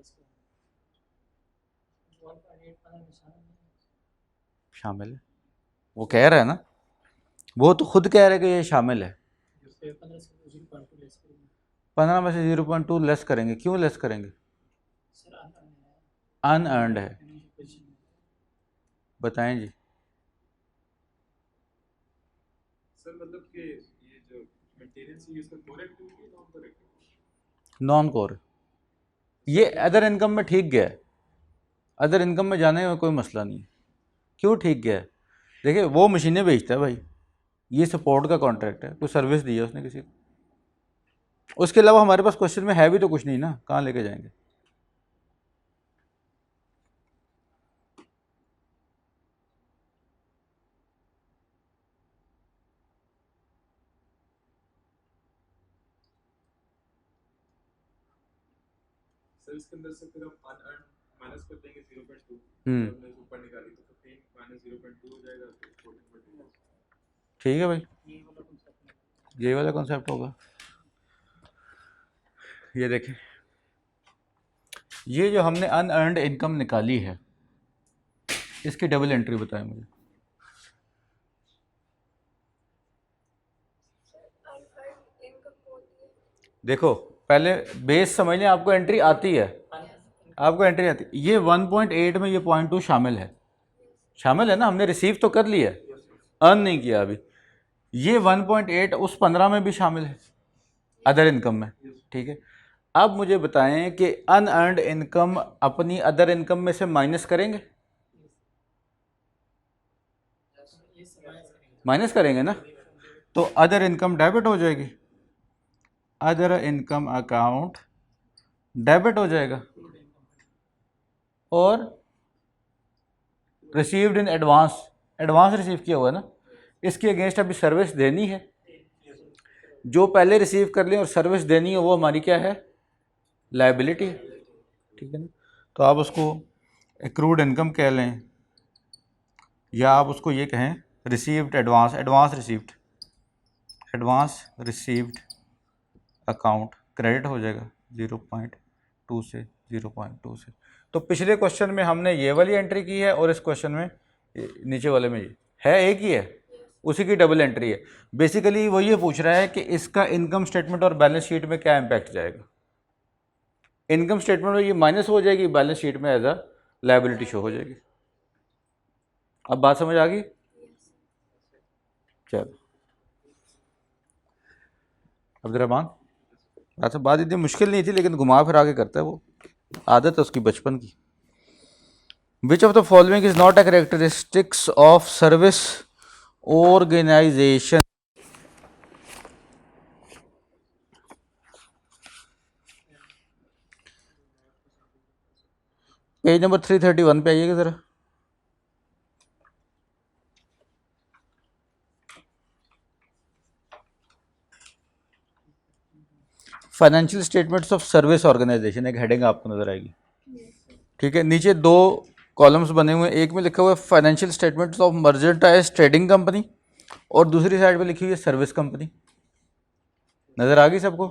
इसको 1.8 15 में शामिल नहीं है। शामिल है, वो कह रहा है ना, वो तो खुद कह रहा है कि ये शामिल है। जिसपे 15 से 0.2 लेस करेंगे 15 में से 0.2 लेस करेंगे, क्यों लेस करेंगे? सर, अनअर्न है, अनअर्नड है, फाइनेंशियल पोजीशन में। बताएं जी। सर मतलब कि ये जो मेंटेनेंस है इसका कोर एक्टिविटी है non core activity? Non core, ये अदर इनकम में ठीक गया है, अदर इनकम में जाने में कोई मसला नहीं है। क्यों ठीक गया है? देखिए वो मशीनें बेचता है भाई, ये सपोर्ट का कॉन्ट्रैक्ट है, कोई सर्विस दी है उसने किसी को। उसके अलावा हमारे पास क्वेश्चन में है भी तो कुछ नहीं ना, कहाँ लेके जाएंगे? सर इसके अंदर से फिर हम अनअर्न माइनस कर देंगे 0.2, हम्म, जब हमने ऊपर निकाली तो 15 माइनस 0.2 हो जाएगा, तो 14.2। ठीक है भाई, ये वाला कॉन्सेप्ट है। यही वाला कॉन्सेप्ट होगा। ये देखें, ये जो हमने अनअर्नड इनकम निकाली है, इसकी डबल एंट्री बताएं मुझे। देखो पहले बेस समझ लें, आपको एंट्री आती है, आपको एंट्री आती है। ये 1.8 में ये 0.2 शामिल है, शामिल है ना, हमने रिसीव तो कर लिया, अर्न नहीं किया अभी। ये 1.8 उस 15 में भी शामिल है, अदर इनकम में, ठीक है। अब मुझे बताएं कि अनअर्नड इनकम अपनी अदर इनकम में से माइनस करेंगे, माइनस करेंगे ना, तो अदर इनकम डेबिट हो जाएगी, अदर इनकम अकाउंट डेबिट हो जाएगा। और received in advance, advance receive किया हुआ है ना, इसके अगेंस्ट अभी सर्विस देनी है, जो पहले रिसीव कर लें और सर्विस देनी है वो हमारी क्या है, लायबिलिटी है, ठीक है ना। तो आप उसको एक्रूड इनकम कह लें, या आप उसको ये कहें received advance, advance received, advance received account credit हो जाएगा 0.2 से 0.2 से। तो पिछले क्वेश्चन में हमने ये वाली एंट्री की है और इस क्वेश्चन में नीचे वाले में ये है, एक ही है, उसी की डबल एंट्री है। बेसिकली वो ये पूछ रहा है कि इसका इनकम स्टेटमेंट और बैलेंस शीट में क्या इम्पैक्ट जाएगा। इनकम स्टेटमेंट में ये माइनस हो जाएगी, बैलेंस शीट में एज अ लायबिलिटी शो हो जाएगी। अब बात समझ आ गई? चलो अब्दुर्रहमान, अच्छा बात इतनी मुश्किल नहीं थी लेकिन घुमा फिर आगे करता है, वो आदत है उसकी बचपन की। Which of the following is not a characteristics of service organization. Page number 331 पे आइएगा ज़रा। Financial statements of service organization, एक हेडिंग आपको नजर आएगी, ठीक है। नीचे दो कॉलम्स बने हुए हैं, एक में लिखा हुआ है financial statements of merchandise trading company और दूसरी साइड पे लिखी हुई है सर्विस कंपनी। नज़र आ गई सबको?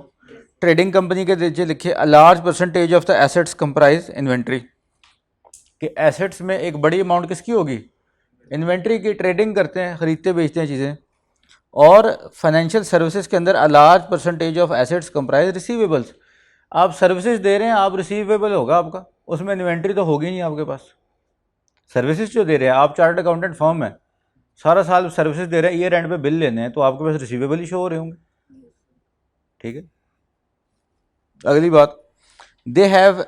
ट्रेडिंग कंपनी के नीचे लिखे a large percentage of the assets comprise inventory, कि एसेट्स में एक बड़ी अमाउंट किसकी होगी, इन्वेंट्री की, ट्रेडिंग करते हैं, ख़रीदते बेचते हैं चीज़ें। और फाइनेंशियल सर्विसेज के अंदर a large percentage of assets comprise receivables, आप सर्विसेज दे रहे हैं, आप रिसीवेबल होगा आपका, उसमें इन्वेंट्री तो होगी नहीं आपके पास। सर्विसेज जो दे रहे हैं, आप चार्टर्ड अकाउंटेंट फर्म है, सारा साल सर्विसेज दे रहे हैं, ईयर एंड पे बिल लेने हैं, तो आपके पास रिसीवेबल ही शो हो रहे होंगे, ठीक है। अगली बात, दे हैव,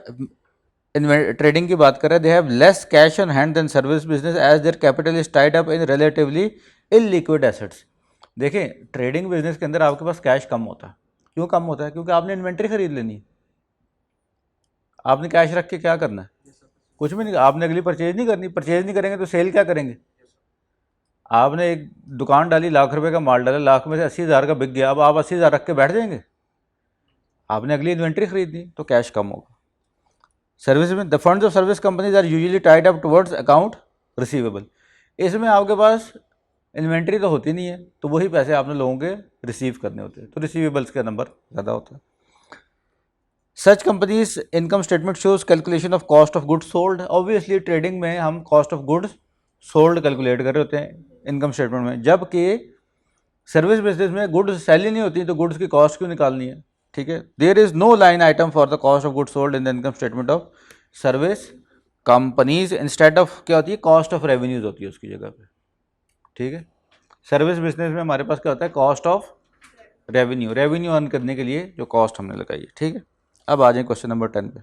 ट्रेडिंग की बात करें, they have less cash on hand than service business as their capital is tied up in relatively illiquid assets. देखें ट्रेडिंग बिजनेस के अंदर आपके पास कैश कम होता है। क्यों कम होता है? क्योंकि आपने इन्वेंट्री खरीद लेनी है, आपने कैश रख के क्या करना है, कुछ भी नहीं, आपने अगली परचेज नहीं करनी, परचेज नहीं करेंगे तो सेल क्या करेंगे। आपने एक दुकान डाली, लाख रुपए का माल डाला, लाख में से 80,000 का बिक गया, अब आप 80,000 रख के बैठ जाएंगे, आपने अगली इन्वेंट्री खरीदनी, तो कैश कम होगा। सर्विस में the funds of service companies are usually tied up towards account receivable, इसमें आपके पास इन्वेंट्री तो होती नहीं है, तो वही पैसे आपने लोगों के रिसीव करने होते हैं, तो रिसीवेबल्स का नंबर ज़्यादा होता है। Such companies income statement shows calculation of cost of goods sold, obviously trading में हम cost of goods sold calculate कर रहे होते हैं इनकम स्टेटमेंट में, जबकि सर्विस बिजनेस में गुड्स सेल ही नहीं होती, तो गुड्स की कॉस्ट क्यों निकालनी है, ठीक है। There is no line item for the cost of goods sold in the income statement of service companies, instead of क्या होती है, कॉस्ट ऑफ रेवेन्यूज होती है उसकी जगह पे, ठीक है। सर्विस बिजनेस में हमारे पास क्या होता है, cost of revenue, revenue earn करने के लिए जो कॉस्ट हमने लगाई है, ठीक है। अब आ जाए क्वेश्चन नंबर 10 पे।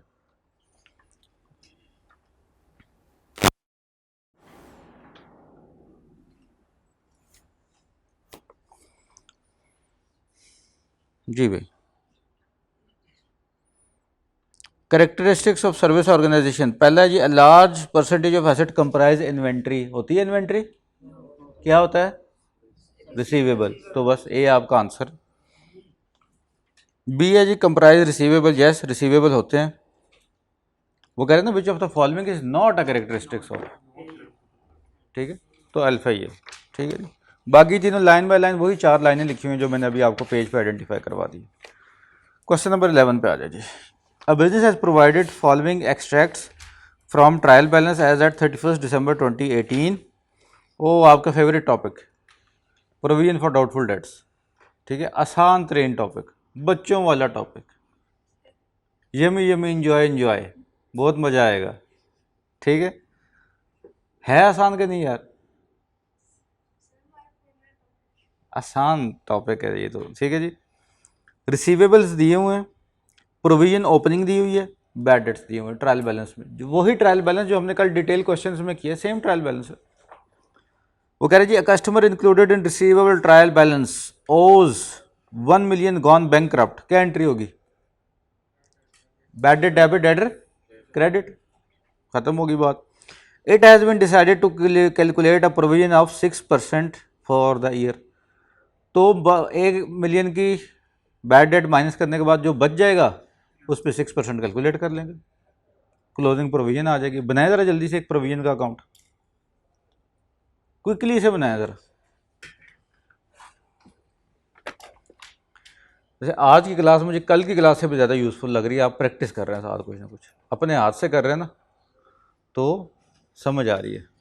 जी भाई, कैरेक्टरिस्टिक्स ऑफ सर्विस ऑर्गेनाइजेशन, पहला जी, large percentage of asset comprise inventory, होती है इन्वेंट्री, क्या होता है, रिसीवेबल, तो बस ए आपका आंसर। बी है जी, कंप्राइज रिसीवेबल, यस रिसीवेबल होते हैं। वो कह रहे हैं ना विच of the following is not a characteristics of, ठीक है, तो अल्फा ही है, ठीक है जी। बाकी तीनों लाइन बाय लाइन वही 4 लाइनें लिखी हुई हैं जो मैंने अभी आपको पेज पे आइडेंटिफाई करवा दी। क्वेश्चन नंबर 11 पे आ जाइए। A business has provided following extracts from trial balance as at 31 December 2018। वो आपका favourite topic, provision for doubtful debts. ठीक है, आसान तरीन टॉपिक, बच्चों वाला topic, yummy yummy enjoy enjoy, बहुत मज़ा आएगा। ठीक है आसान के नहीं यार, आसान टॉपिक है ये तो। ठीक है जी, रिसीवेबल्स दिए हुए हैं, प्रोविजन ओपनिंग दी हुई है, बैड डेट्स दिए हुए हैं ट्रायल बैलेंस में। जो वही ट्रायल बैलेंस जो हमने कल डिटेल क्वेश्चंस में किया, सेम ट्रायल बैलेंस है। वो कह रहे जी, a customer included in receivable trial balance owes 1 million gone bankrupt, क्या एंट्री होगी? बैड डेट, डेबिट, एडर, क्रेडिट, खत्म होगी बात। It has been decided to calculate a provision of 6% for the year. तो 1 मिलियन की बैड डेट माइनस करने के बाद जो बच जाएगा उस पर 6% कैलकुलेट कर लेंगे, क्लोजिंग प्रोविजन आ जाएगी। बनाए ज़रा जल्दी से एक प्रोविजन का अकाउंट, क्विकली से बनाया ज़रा। जैसे आज की क्लास मुझे कल की क्लास से भी ज़्यादा यूज़फुल लग रही है। आप प्रैक्टिस कर रहे हैं साथ, कुछ ना कुछ अपने हाथ से कर रहे हैं ना, तो समझ आ रही है।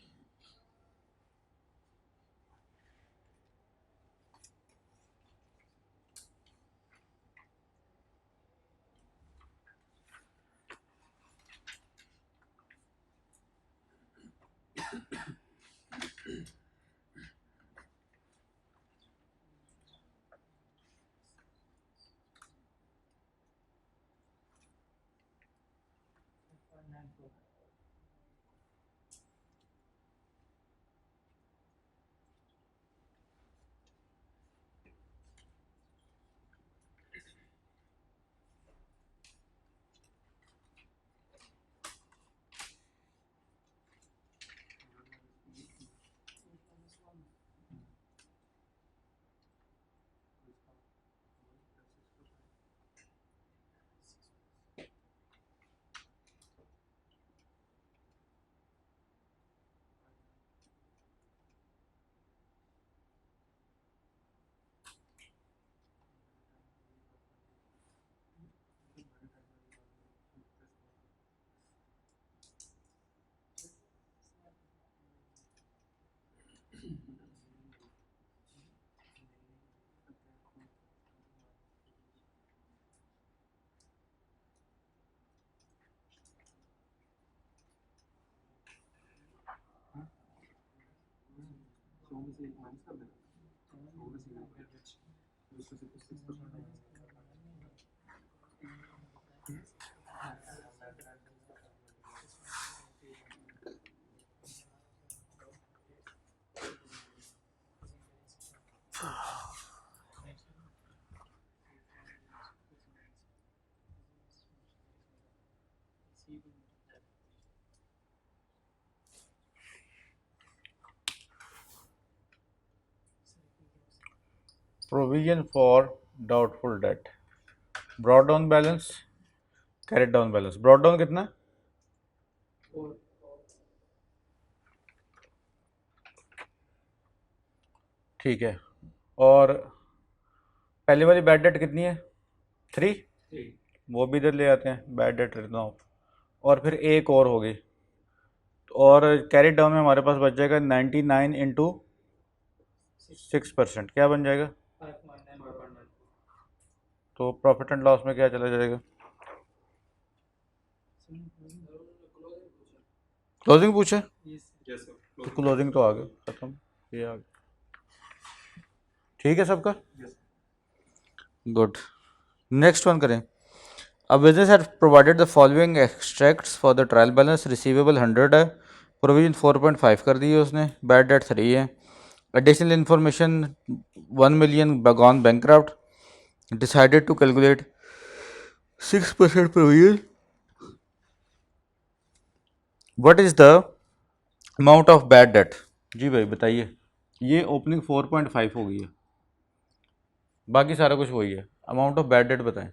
Provision for doubtful debt, brought down balance, carried down balance. Brought down कितना? ठीक है, और पहले वाली बैड डेट कितनी है? 3। वो भी इधर ले आते हैं, बैड डेट रिटर्न ऑफ, और फिर एक और होगी। और कैरेट डाउन में हमारे पास बच जाएगा 99 इंटू 6%, क्या बन जाएगा? तो प्रॉफिट एंड लॉस में क्या चला जाएगा? क्लोजिंग पूछे तो क्लोजिंग तो आ गया, खत्म, ये आ गया। ठीक है सबका, गुड। नेक्स्ट वन करें। A business had provided the following extracts for the trial balance। Receivable 100 है, प्रोविजन 4.5 कर दी है उसने, बैड डेट 3 है, additional information 1 million gone bankrupt, decided to calculate 6% provision. What is the amount of bad debt? जी भाई बताइए। ये opening 4.5 हो गई है, बाकी सारा कुछ वही है। अमाउंट ऑफ बैड डेट बताएं।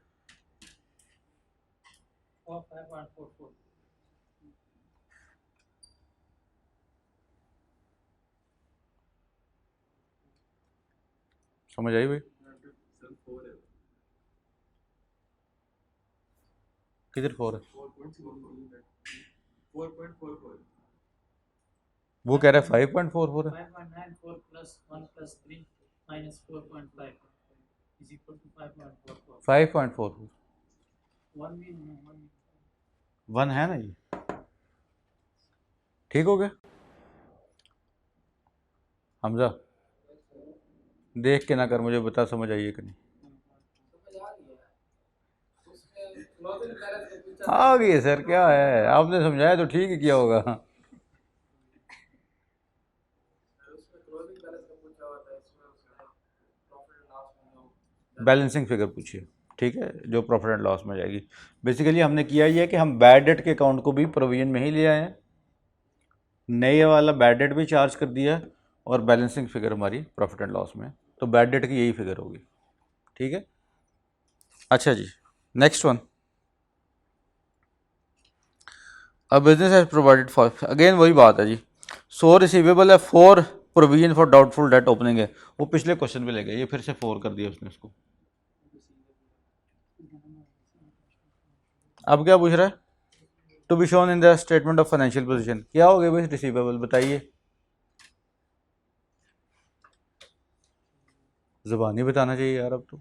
समझ आई भाई? किधर 4 है? 4.44 वो कह रहा है 5.44 है। 5.94 plus 1 plus 3 minus 4.5 is equal to 5.44. 5.44 1 भी नहीं है, 1 है ना ये, ठीक हो गया। हमजा देख के ना कर, मुझे बता समझ आइए कि नहीं। आ गई सर, क्या है, आपने समझाया तो ठीक ही किया होगा। बैलेंसिंग फिगर पूछिए, ठीक है, जो प्रॉफिट एंड लॉस में जाएगी। बेसिकली हमने किया ये है कि हम बैड डेट के अकाउंट को भी प्रोविजन में ही ले आए हैं, नए वाला बैड डेट भी चार्ज कर दिया, और बैलेंसिंग फिगर हमारी प्रॉफिट एंड लॉस में, तो बैड डेट की यही फिगर होगी, ठीक है। अच्छा जी, नेक्स्ट वन, अब business has provided for, again वही बात है जी, सो रिसीवेबल है for provision for doubtful debt opening है, वो पिछले क्वेश्चन पे ले गए, ये फिर से 4 कर दिया उसने उसको। अब क्या पूछ रहा है, to be shown in the statement of financial position, क्या हो गया भाई रिसीवेबल, बताइए, ज़ुबानी बताना चाहिए यार अब तो।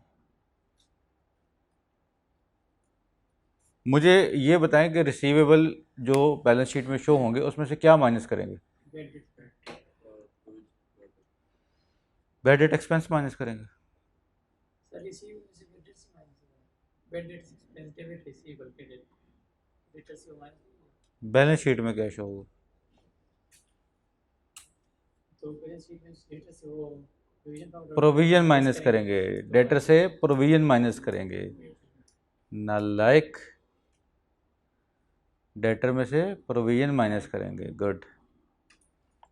मुझे ये बताएं कि रिसीवेबल जो बैलेंस शीट में शो होंगे उसमें से क्या माइनस करेंगे, बैड डेट एक्सपेंस माइनस करेंगे। सर रिसीवेबल से बेटर से माइनस होगा, bad debt expense debit receivable credit better से माइनस, बैलेंस शीट में क्या शो होगा, तो बैलेंस शीट में डेटर से वो प्रोविजन माइनस करेंगे, डेटर से प्रोविजन माइनस करेंगे, नालायक, डेटर में से प्रोविजन माइनस करेंगे, गुड,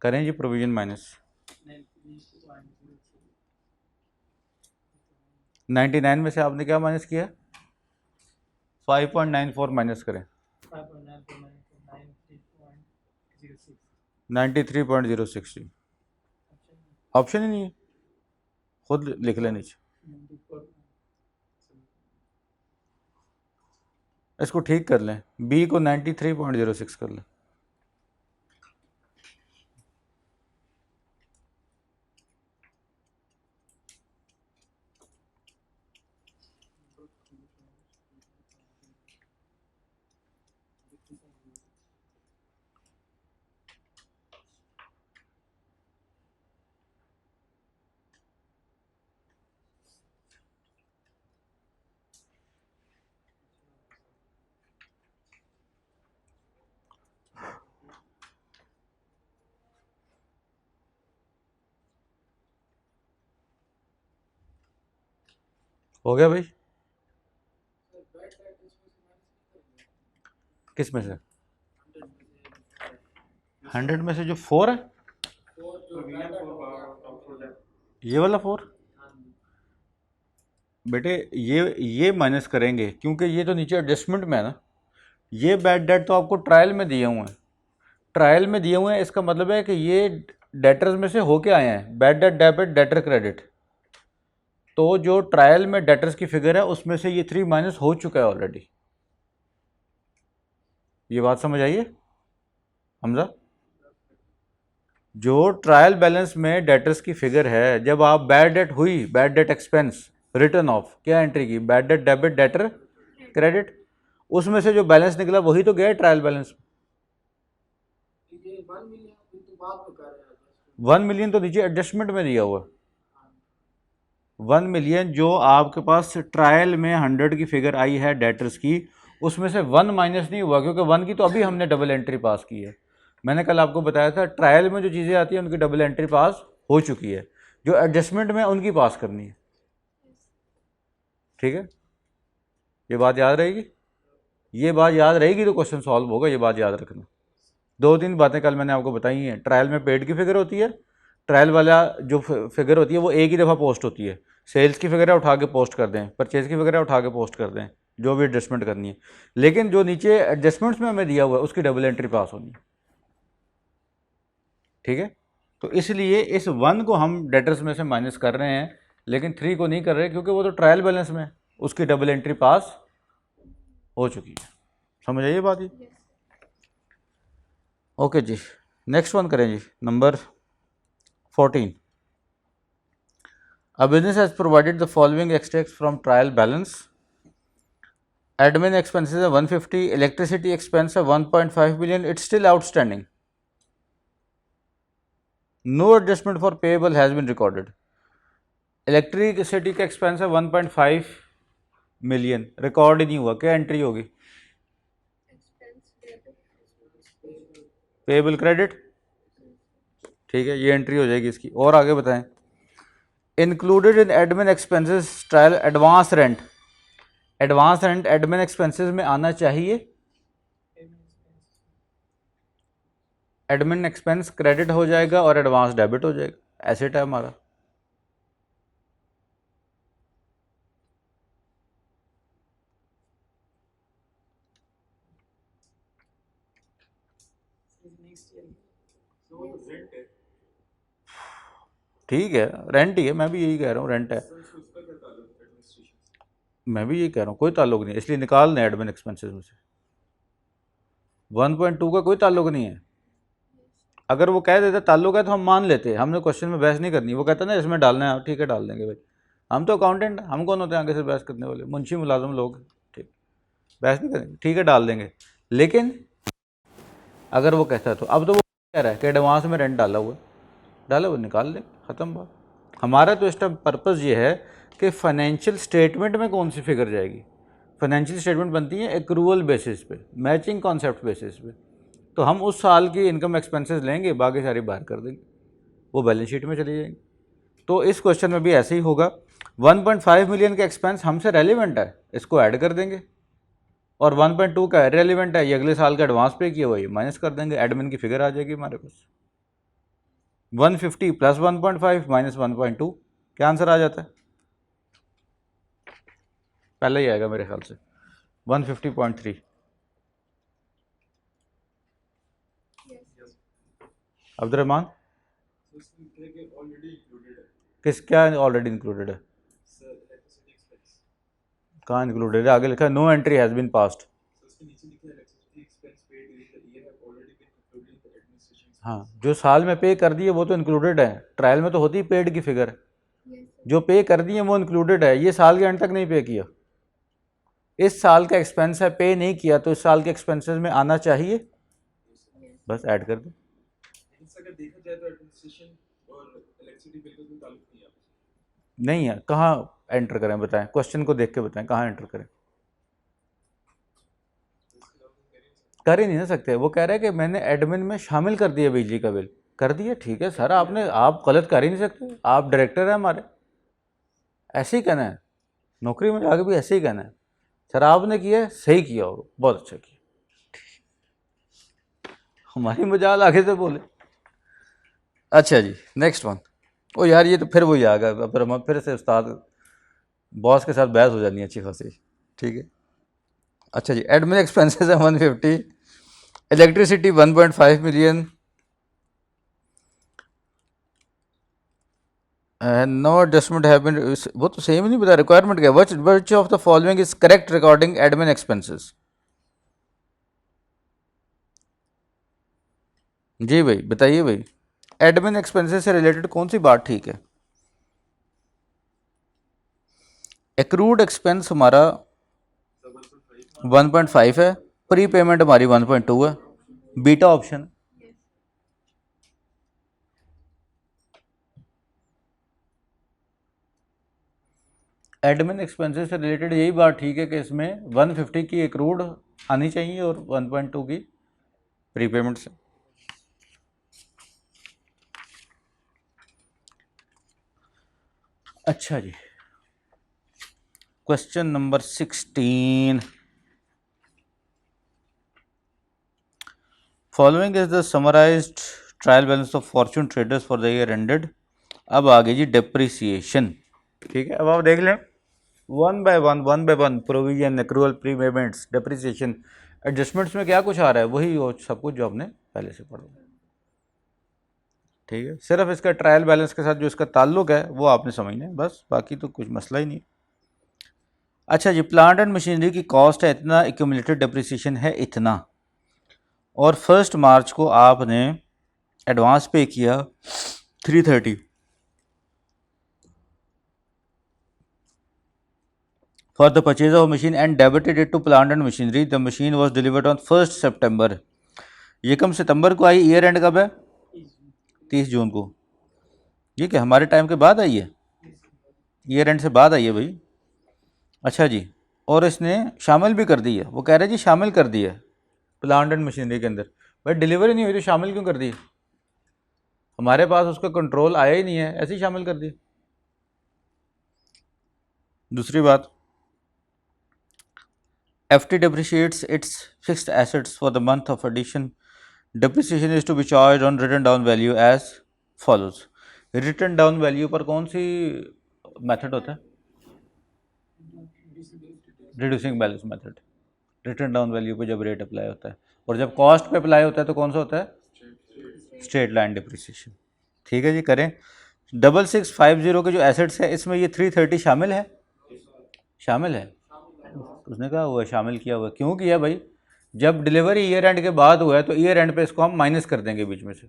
करें जी प्रोविजन माइनस। 99 में से आपने क्या माइनस किया, 5.94 माइनस करें, 93.06, ऑप्शन ही नहीं है, खुद लिख लें नीचे, इसको ठीक कर लें, बी को 93.06 कर लें। हो गया भाई, किस में से, 100 में से जो 4 है, ये वाला 4 बेटे, ये माइनस करेंगे क्योंकि ये तो नीचे एडजस्टमेंट में है ना, ये बैड डेट तो आपको ट्रायल में दिए हुए हैं, ट्रायल में दिए हुए हैं, इसका मतलब है कि ये डेटर्स में से होके आए हैं, bad debt debit debtor credit, तो जो ट्रायल में डेटर्स की फिगर है उसमें से ये 3 माइनस हो चुका है ऑलरेडी, ये बात समझ आइए हमजा। जो ट्रायल बैलेंस में डेटर्स की फिगर है, जब आप बैड डेट हुई, bad debt expense return of क्या एंट्री की, bad debt debit debtor credit, उसमें से जो बैलेंस निकला वही तो गया ट्रायल बैलेंस। 1 मिलियन तो नीचे एडजस्टमेंट में दिया हुआ, 1 मिलियन जो आपके पास ट्रायल में 100 की फिगर आई है डेटर्स की, उसमें से 1 माइनस नहीं हुआ, क्योंकि 1 की तो अभी हमने डबल एंट्री पास की है। मैंने कल आपको बताया था ट्रायल में जो चीज़ें आती हैं उनकी डबल एंट्री पास हो चुकी है, जो एडजस्टमेंट में उनकी पास करनी है, ठीक है, ये बात याद रहेगी, ये बात याद रहेगी तो क्वेश्चन सॉल्व होगा, ये बात याद रखना। 2-3 बातें कल मैंने आपको बताई हैं, ट्रायल में पेड की फिगर होती है, ट्रायल वाला जो फिगर होती है वो एक ही दफ़ा पोस्ट होती है, सेल्स की फिगर है उठा के पोस्ट कर दें, परचेज़ की फिगर है उठा के पोस्ट कर दें, जो भी एडजस्टमेंट करनी है, लेकिन जो नीचे एडजस्टमेंट्स में हमें दिया हुआ है उसकी डबल एंट्री पास होनी है, ठीक है। तो इसलिए इस 1 को हम डेटर्स में से माइनस कर रहे हैं, लेकिन 3 को नहीं कर रहे क्योंकि वो तो ट्रायल बैलेंस में उसकी डबल एंट्री पास हो चुकी है, समझ आइए बात ही। ओके जी, नेक्स्ट वन करें जी, number 14। A business has provided the following extracts from trial balance. Admin expenses are 150, electricity expense are 1.5 million, it's still outstanding. No adjustment for payable has been recorded. Electricity का expense है 1.5 million, record ही नहीं हुआ, क्या entry होगी? Payable credit, ठीक है, ये entry हो जाएगी इसकी। और आगे बताएं। Included in admin expenses trial advance rent, advance rent admin expenses में आना चाहिए। एडमिन एक्सपेंस क्रेडिट हो जाएगा और एडवांस डेबिट हो जाएगा, एसेट है हमारा। ठीक है, रेंट ही है, मैं भी यही कह रहा हूँ, रेंट है। मैं भी यही कह रहा हूँ, कोई ताल्लुक नहीं है, इसलिए निकाल दें एडमिन एक्सपेंसेस में से। 1.2 का कोई ताल्लुक नहीं है। अगर वो कह देता ताल्लुक है तो हम मान लेते, हमने क्वेश्चन में बहस नहीं करनी। वो कहता ना इसमें डालना है, ठीक है डाल देंगे भाई, हम तो अकाउंटेंट, हम कौन होते हैं आगे से बहस करने वाले, मुंशी मुलाजम लोग, ठीक, बहस नहीं करेंगे, ठीक है डाल देंगे। लेकिन अगर वो कहता है तो अब तो वो कह रहा है कि एडवांस में रेंट डाला हुआ है, डाला हुआ निकाल लें, ख़त्म बात। हमारा तो इस टाइम पर्पज़ ये है कि फाइनेंशियल स्टेटमेंट में कौन सी फिगर जाएगी। फाइनेंशियल स्टेटमेंट बनती है एक्रूवल बेसिस पे, मैचिंग कॉन्सेप्ट बेसिस पे। तो हम उस साल की इनकम एक्सपेंसेस लेंगे, बाकी सारी बाहर कर देंगे, वो बैलेंस शीट में चली जाएंगी। तो इस क्वेश्चन में भी ऐसे ही होगा। 1.5 मिलियन का एक्सपेंस हमसे रेलिवेंट है, इसको ऐड कर देंगे, और 1.2 का इररिलेवेंट है, ये अगले साल का एडवांस पे किया हुआ, ये माइनस कर देंगे, एडमिन की फिगर आ जाएगी हमारे पास। 150 प्लस 1.5 माइनस 1.2, क्या आंसर आ जाता है? पहले ही आएगा मेरे ख्याल से 150.3। अब्दुर्रहमान, किस क्या ऑलरेडी इंक्लूडेड है? कहाँ इंक्लूडेड है? आगे लिखा है no entry has been passed. हाँ, जो साल में पे कर दिए वो तो इंक्लूडेड है, ट्रायल में तो होती ही पेड की फिगर। जो पे कर दिए वो इंक्लूडेड है, ये साल के एंड तक नहीं पे किया, इस साल का एक्सपेंस है, पे नहीं किया, तो इस साल के एक्सपेंसेस में आना चाहिए, बस ऐड कर दो। नहीं है, कहाँ एंटर करें बताएं, क्वेश्चन को देख के बताएं कहाँ एंटर करें। कर ही नहीं ना सकते, वो कह रहे हैं कि मैंने एडमिन में शामिल कर दिया बिजली का बिल, कर दिया, ठीक है सर, आपने, आप गलत कर ही नहीं सकते, आप डायरेक्टर हैं हमारे, ऐसे ही कहना है, नौकरी में जाके भी ऐसे ही कहना है, सर आपने किया है, सही किया हो, बहुत अच्छा किया, हमारी मजाल आगे से बोले। अच्छा जी, नेक्स्ट वन। ओ यार ये तो फिर वही आ गया, फिर से उस्ताद बॉस के साथ बहस हो जानी है अच्छी खासी, ठीक है। अच्छा जी, एडमिन एक्सपेंसेस है 150, electricity 1.5 million, no adjustment have been, वो तो सेम ही नहीं बता, रिक्वायरमेंट क्या, which of the following is correct recording admin expenses. जी भाई बताइए भाई, एडमिन एक्सपेंसेस से रिलेटेड कौन सी बात ठीक है? एक्रूड एक्सपेंस हमारा 1.5 है, प्री पेमेंट हमारी 1.2 है, बीटा ऑप्शन। एडमिन एक्सपेंसेस से रिलेटेड यही बात ठीक है कि इसमें 150 की एक्रूड आनी चाहिए और 1.2 की प्री पेमेंट से। अच्छा जी, question number 16, following is the summarised trial balance of Fortune Traders for the year ended. अब आ गई जी डेप्रिसिएशन, ठीक है। अब आप देख लें one by one, provision, accrual, pre payments, depreciation, adjustments में क्या कुछ आ रहा है वही वो सब कुछ जो आपने पहले से पढ़ा, ठीक है। सिर्फ इसका ट्रायल बैलेंस के साथ जो इसका ताल्लुक है वो आपने समझना है बस, बाकी तो कुछ मसला ही नहीं। अच्छा जी, प्लांट एंड मशीनरी की कॉस्ट है इतना, एक्यूमुलेटेड डेप्रिसिएशन है इतना, और 1 मार्च को आपने एडवांस पे किया 330 for the purchase of machine and debited it to plant and machinery. The machine was delivered on 1 September. ये कम सितंबर को आई, ईयर एंड कब है? 30 जून को। ये क्या हमारे टाइम के बाद आई है? ईयर एंड से बाद आई है भाई। अच्छा जी, और इसने शामिल भी कर दी है, वो कह रहे जी शामिल कर दी है प्लांट एंड मशीनरी के अंदर। भाई डिलीवरी नहीं हुई तो शामिल क्यों कर दी? हमारे पास उसका कंट्रोल आया ही नहीं है, ऐसे ही शामिल कर दी। दूसरी बात, FT depreciates its fixed assets for the month of addition. Depreciation is to be charged on written down value as follows. Written down value पर कौन सी मेथड होता है? Reducing balance method. Return down value पे जब rate apply होता है, और जब कॉस्ट पे अप्लाई होता है तो कौन सा होता है? Straight line depreciation. ठीक है जी, करें। 6650 के जो एसेट्स है इसमें ये 330 शामिल है? शामिल है। उसने कहा हुआ है शामिल किया हुआ है। क्यों किया भाई? जब डिलीवरी ईयर एंड के बाद हुआ है तो ईयर एंड पे इसको हम माइनस कर देंगे बीच में से,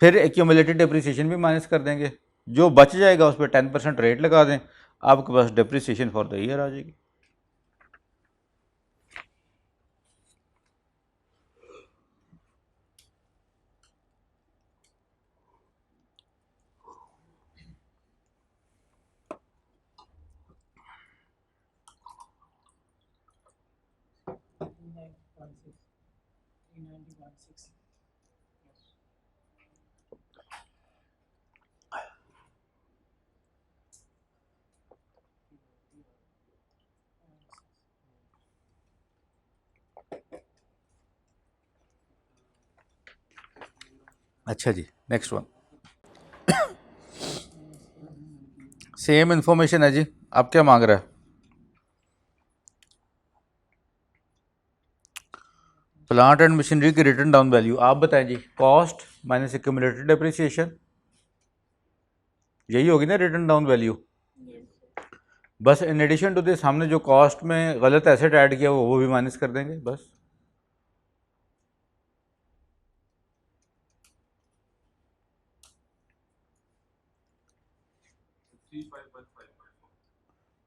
फिर एक्यूमुलेटेड डिप्रिसिएशन भी माइनस कर देंगे, जो बच जाएगा उस पर 10% रेट लगा दें, आपके पास डिप्रिसिएशन फॉर द ईयर आ जाएगी। अच्छा जी, नेक्स्ट वन। सेम इन्फॉर्मेशन है जी, आप क्या मांग रहा है? प्लांट एंड मशीनरी की रिटर्न डाउन वैल्यू आप बताएं जी। कॉस्ट माइनस एक्यूमुलेटेड डिप्रिसिएशन, यही होगी ना रिटर्न डाउन वैल्यू। बस इन एडिशन टू दिस हमने जो कॉस्ट में गलत एसेट ऐड किया वो भी माइनस कर देंगे बस।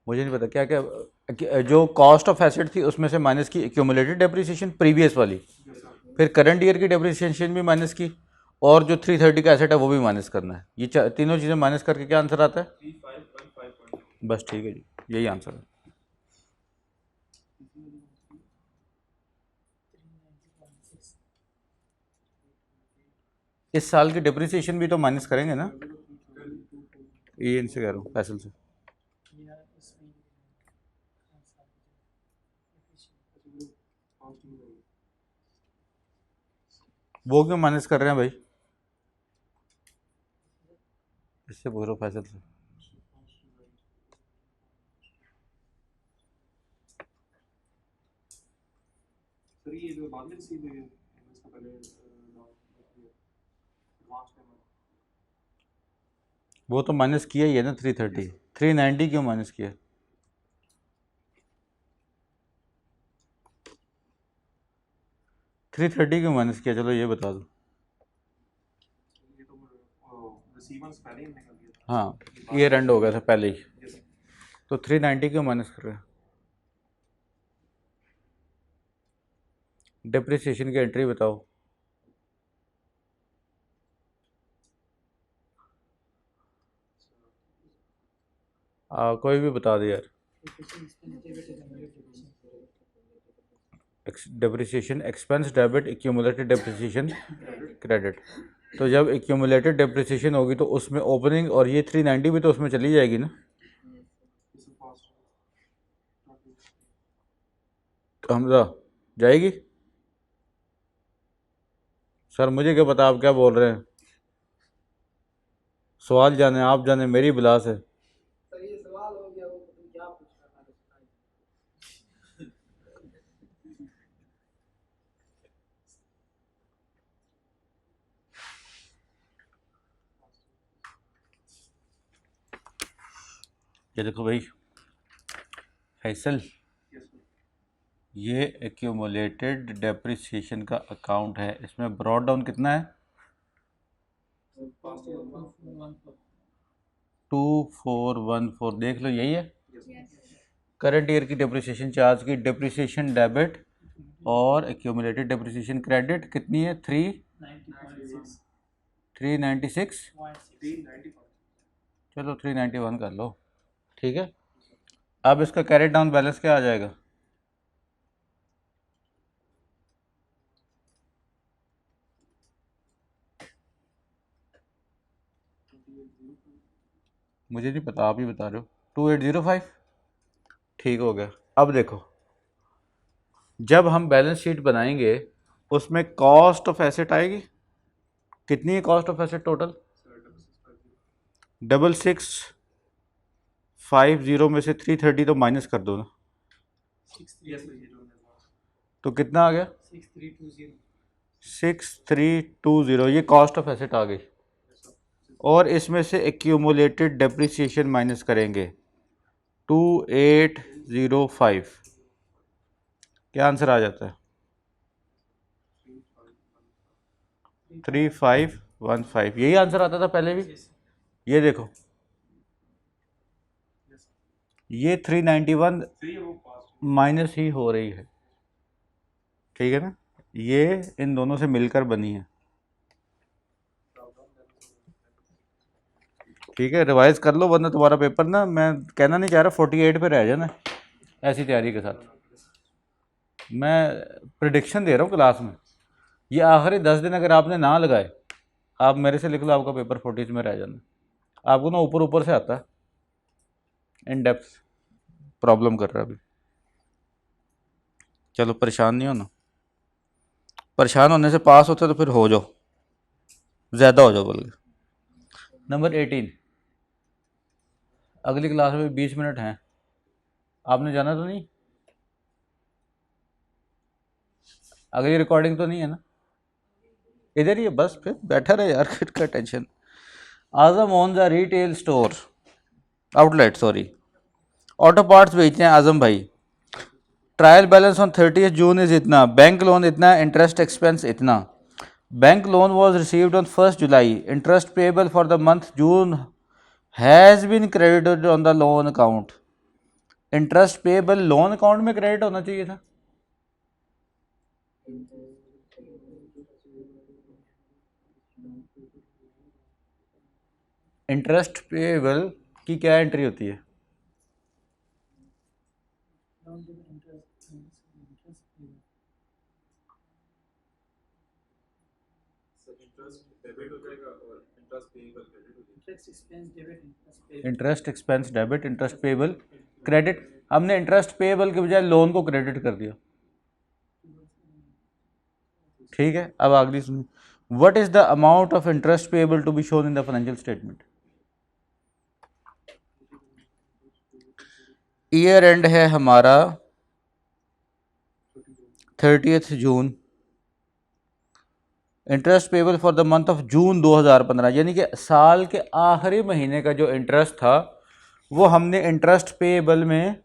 मुझे नहीं पता क्या क्या जो कॉस्ट ऑफ एसेट थी उसमें से माइनस की एक्यूमुलेटेड डेप्रिसिएशन प्रीवियस वाली, फिर करंट ईयर की डेप्रिसिएशन भी माइनस की, और जो 330 का एसेट है वो भी माइनस करना है। ये तीनों चीज़ें माइनस करके क्या आंसर आता है? बस ठीक है जी, यही आंसर है। इस साल की डेप्रिसिएशन भी तो माइनस करेंगे ना? ये इनसे कह रहा हूँ, फैसल से। वो क्यों माइनस कर रहे हैं भाई? इससे पूछ रहा फैसल से। ये जो बाद में रिसीव हुई है इसका पहले एडवांस पेमेंट वो तो माइनस किया ही है ना 330। 390 क्यों माइनस किया? थ्री थर्टी क्यों माइनस किया, चलो ये बता दो। ये तो रिसीवर्स पहले ही निकल गया था। हाँ, ईयर एंड हो गया था पहले ही, तो 390 क्यों माइनस कर रहे हैं? डिप्रिसिएशन की एंट्री बताओ। कोई भी बता दे यार। Depreciation expense debit, accumulated depreciation credit. तो जब एक्यूमुलेटेड डिप्रिसिएशन होगी तो उसमें ओपनिंग और ये 390 भी तो उसमें चली जाएगी ना। तो हमजा जाएगी? सर मुझे क्या पता आप क्या बोल रहे हैं, सवाल जाने आप जाने, मेरी बिलास है। ये देखो भाई फैसल, ये एक्यूमुलेटेड डेप्रिसिएशन का अकाउंट है, इसमें ब्रॉड डाउन कितना है? 2414। देख लो यही है करंट ईयर की डेप्रिसिएशन चार्ज की डेप्रिसिएशन डेबिट और एक्यूमुलेटेड डेप्रिसिएशन क्रेडिट कितनी है? 396। चलो 391 कर लो, ठीक है। अब इसका कैरी डाउन बैलेंस क्या आ जाएगा? मुझे नहीं पता, आप ही बता रहे हो। 2805। ठीक हो गया। अब देखो, जब हम बैलेंस शीट बनाएंगे उसमें कॉस्ट ऑफ एसेट आएगी। कितनी है कॉस्ट ऑफ एसेट टोटल? 6650 में से 330 तो माइनस कर दो ना, तो कितना आ गया? 6320। ये कॉस्ट ऑफ एसेट आ गई, और इसमें से एक्यूमुलेटेड डेप्रिसिएशन माइनस करेंगे 2805। क्या आंसर आ जाता है? 3515। यही आंसर आता था पहले भी। ये देखो, ये 391 माइनस ही हो रही है, ठीक है ना। ये इन दोनों से मिलकर बनी है, ठीक है। रिवाइज कर लो, वरना तुम्हारा पेपर ना, मैं कहना नहीं चाह रहा 48 पे रह जाना ऐसी तैयारी के साथ। मैं प्रिडिक्शन दे रहा हूँ क्लास में, ये आखिरी 10 दिन अगर आपने ना लगाए, आप मेरे से लिख लो, आपका पेपर 40 में रह जाना। आपको ना ऊपर ऊपर से आता है, इन डेप्थ प्रॉब्लम कर रहा है अभी। चलो परेशान नहीं होना, परेशान होने से पास होते तो फिर हो जाओ, ज़्यादा हो जाओ बल्कि। नंबर 18। अगली क्लास में 20 मिनट हैं, आपने जाना तो नहीं? अगली रिकॉर्डिंग तो नहीं है ना? इधर ही है बस, फिर बैठा रहे यार, फिर का tension. Azam owns a retail store outlet, sorry, auto parts बेचते हैं आजम भाई। Trial balance on 30 June is इतना, बैंक लोन इतना, इंटरेस्ट एक्सपेंस इतना। Bank loan was received on 1 July, interest payable for the month June has been credited on the loan account. Interest payable loan account में credit होना चाहिए था। Interest payable की क्या entry होती है? Interest expense debit, interest payable credit. हमने interest payable के बजाय लोन को क्रेडिट कर दिया, ठीक है। अब अगली सुनिए, what is the amount of interest payable to be shown in the financial statement? Year end है हमारा 30 जून, interest payable for the month of June 2015, यानी कि साल के आखिरी महीने का जो इंटरेस्ट था वो हमने इंटरेस्ट पेबल में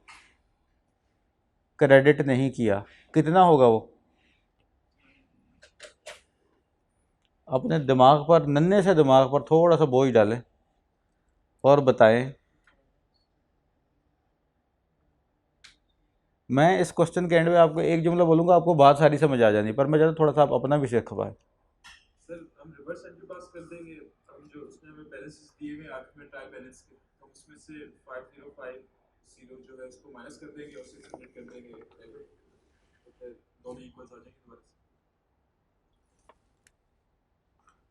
क्रेडिट नहीं किया। कितना होगा वो? अपने दिमाग पर, नन्हे से दिमाग पर थोड़ा सा बोझ डालें और बताएं। मैं इस क्वेश्चन के एंड में आपको एक जुमला बोलूंगा, आपको बात सारी समझ आ जानी, पर मैं चाहता थोड़ा सा आप अपना भी सीख पाए। सर हम रिवर्स एंट्री पास कर देंगे, हम जो उसने हमें बैलेंसेस दिए हुए आखिर में ट्रायल बैलेंस के, हम उसमें से 5050 जो है उसको माइनस कर देंगे और उसे सबमिट कर देंगे, तो फिर दोनों इक्वल्स आ जाएंगे दोबारा से।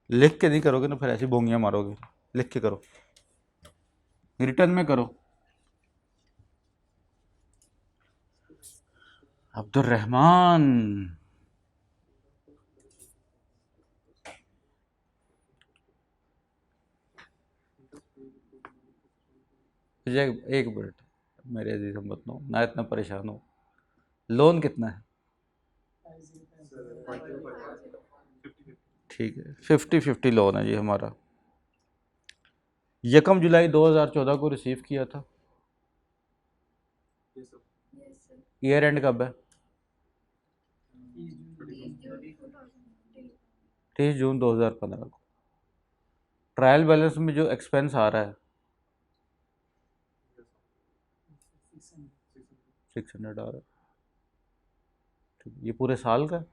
लिख के नहीं करोगे ना फिर ऐसी बोंगियां मारोगे, लिख के करो, रिटर्न में करो। अब्दुल रहमान, एक मिनट मेरे अजीज हमवतनों, ना इतना परेशान हो। लोन कितना है? ठीक है, 50-50 लोन है जी हमारा। 1 जुलाई 2014 को रिसीव किया था। ईयर एंड कब है? 30 जून 2015 को। ट्रायल बैलेंस में जो एक्सपेंस आ रहा है 600 आ रहा है, ठीक, ये पूरे साल का है?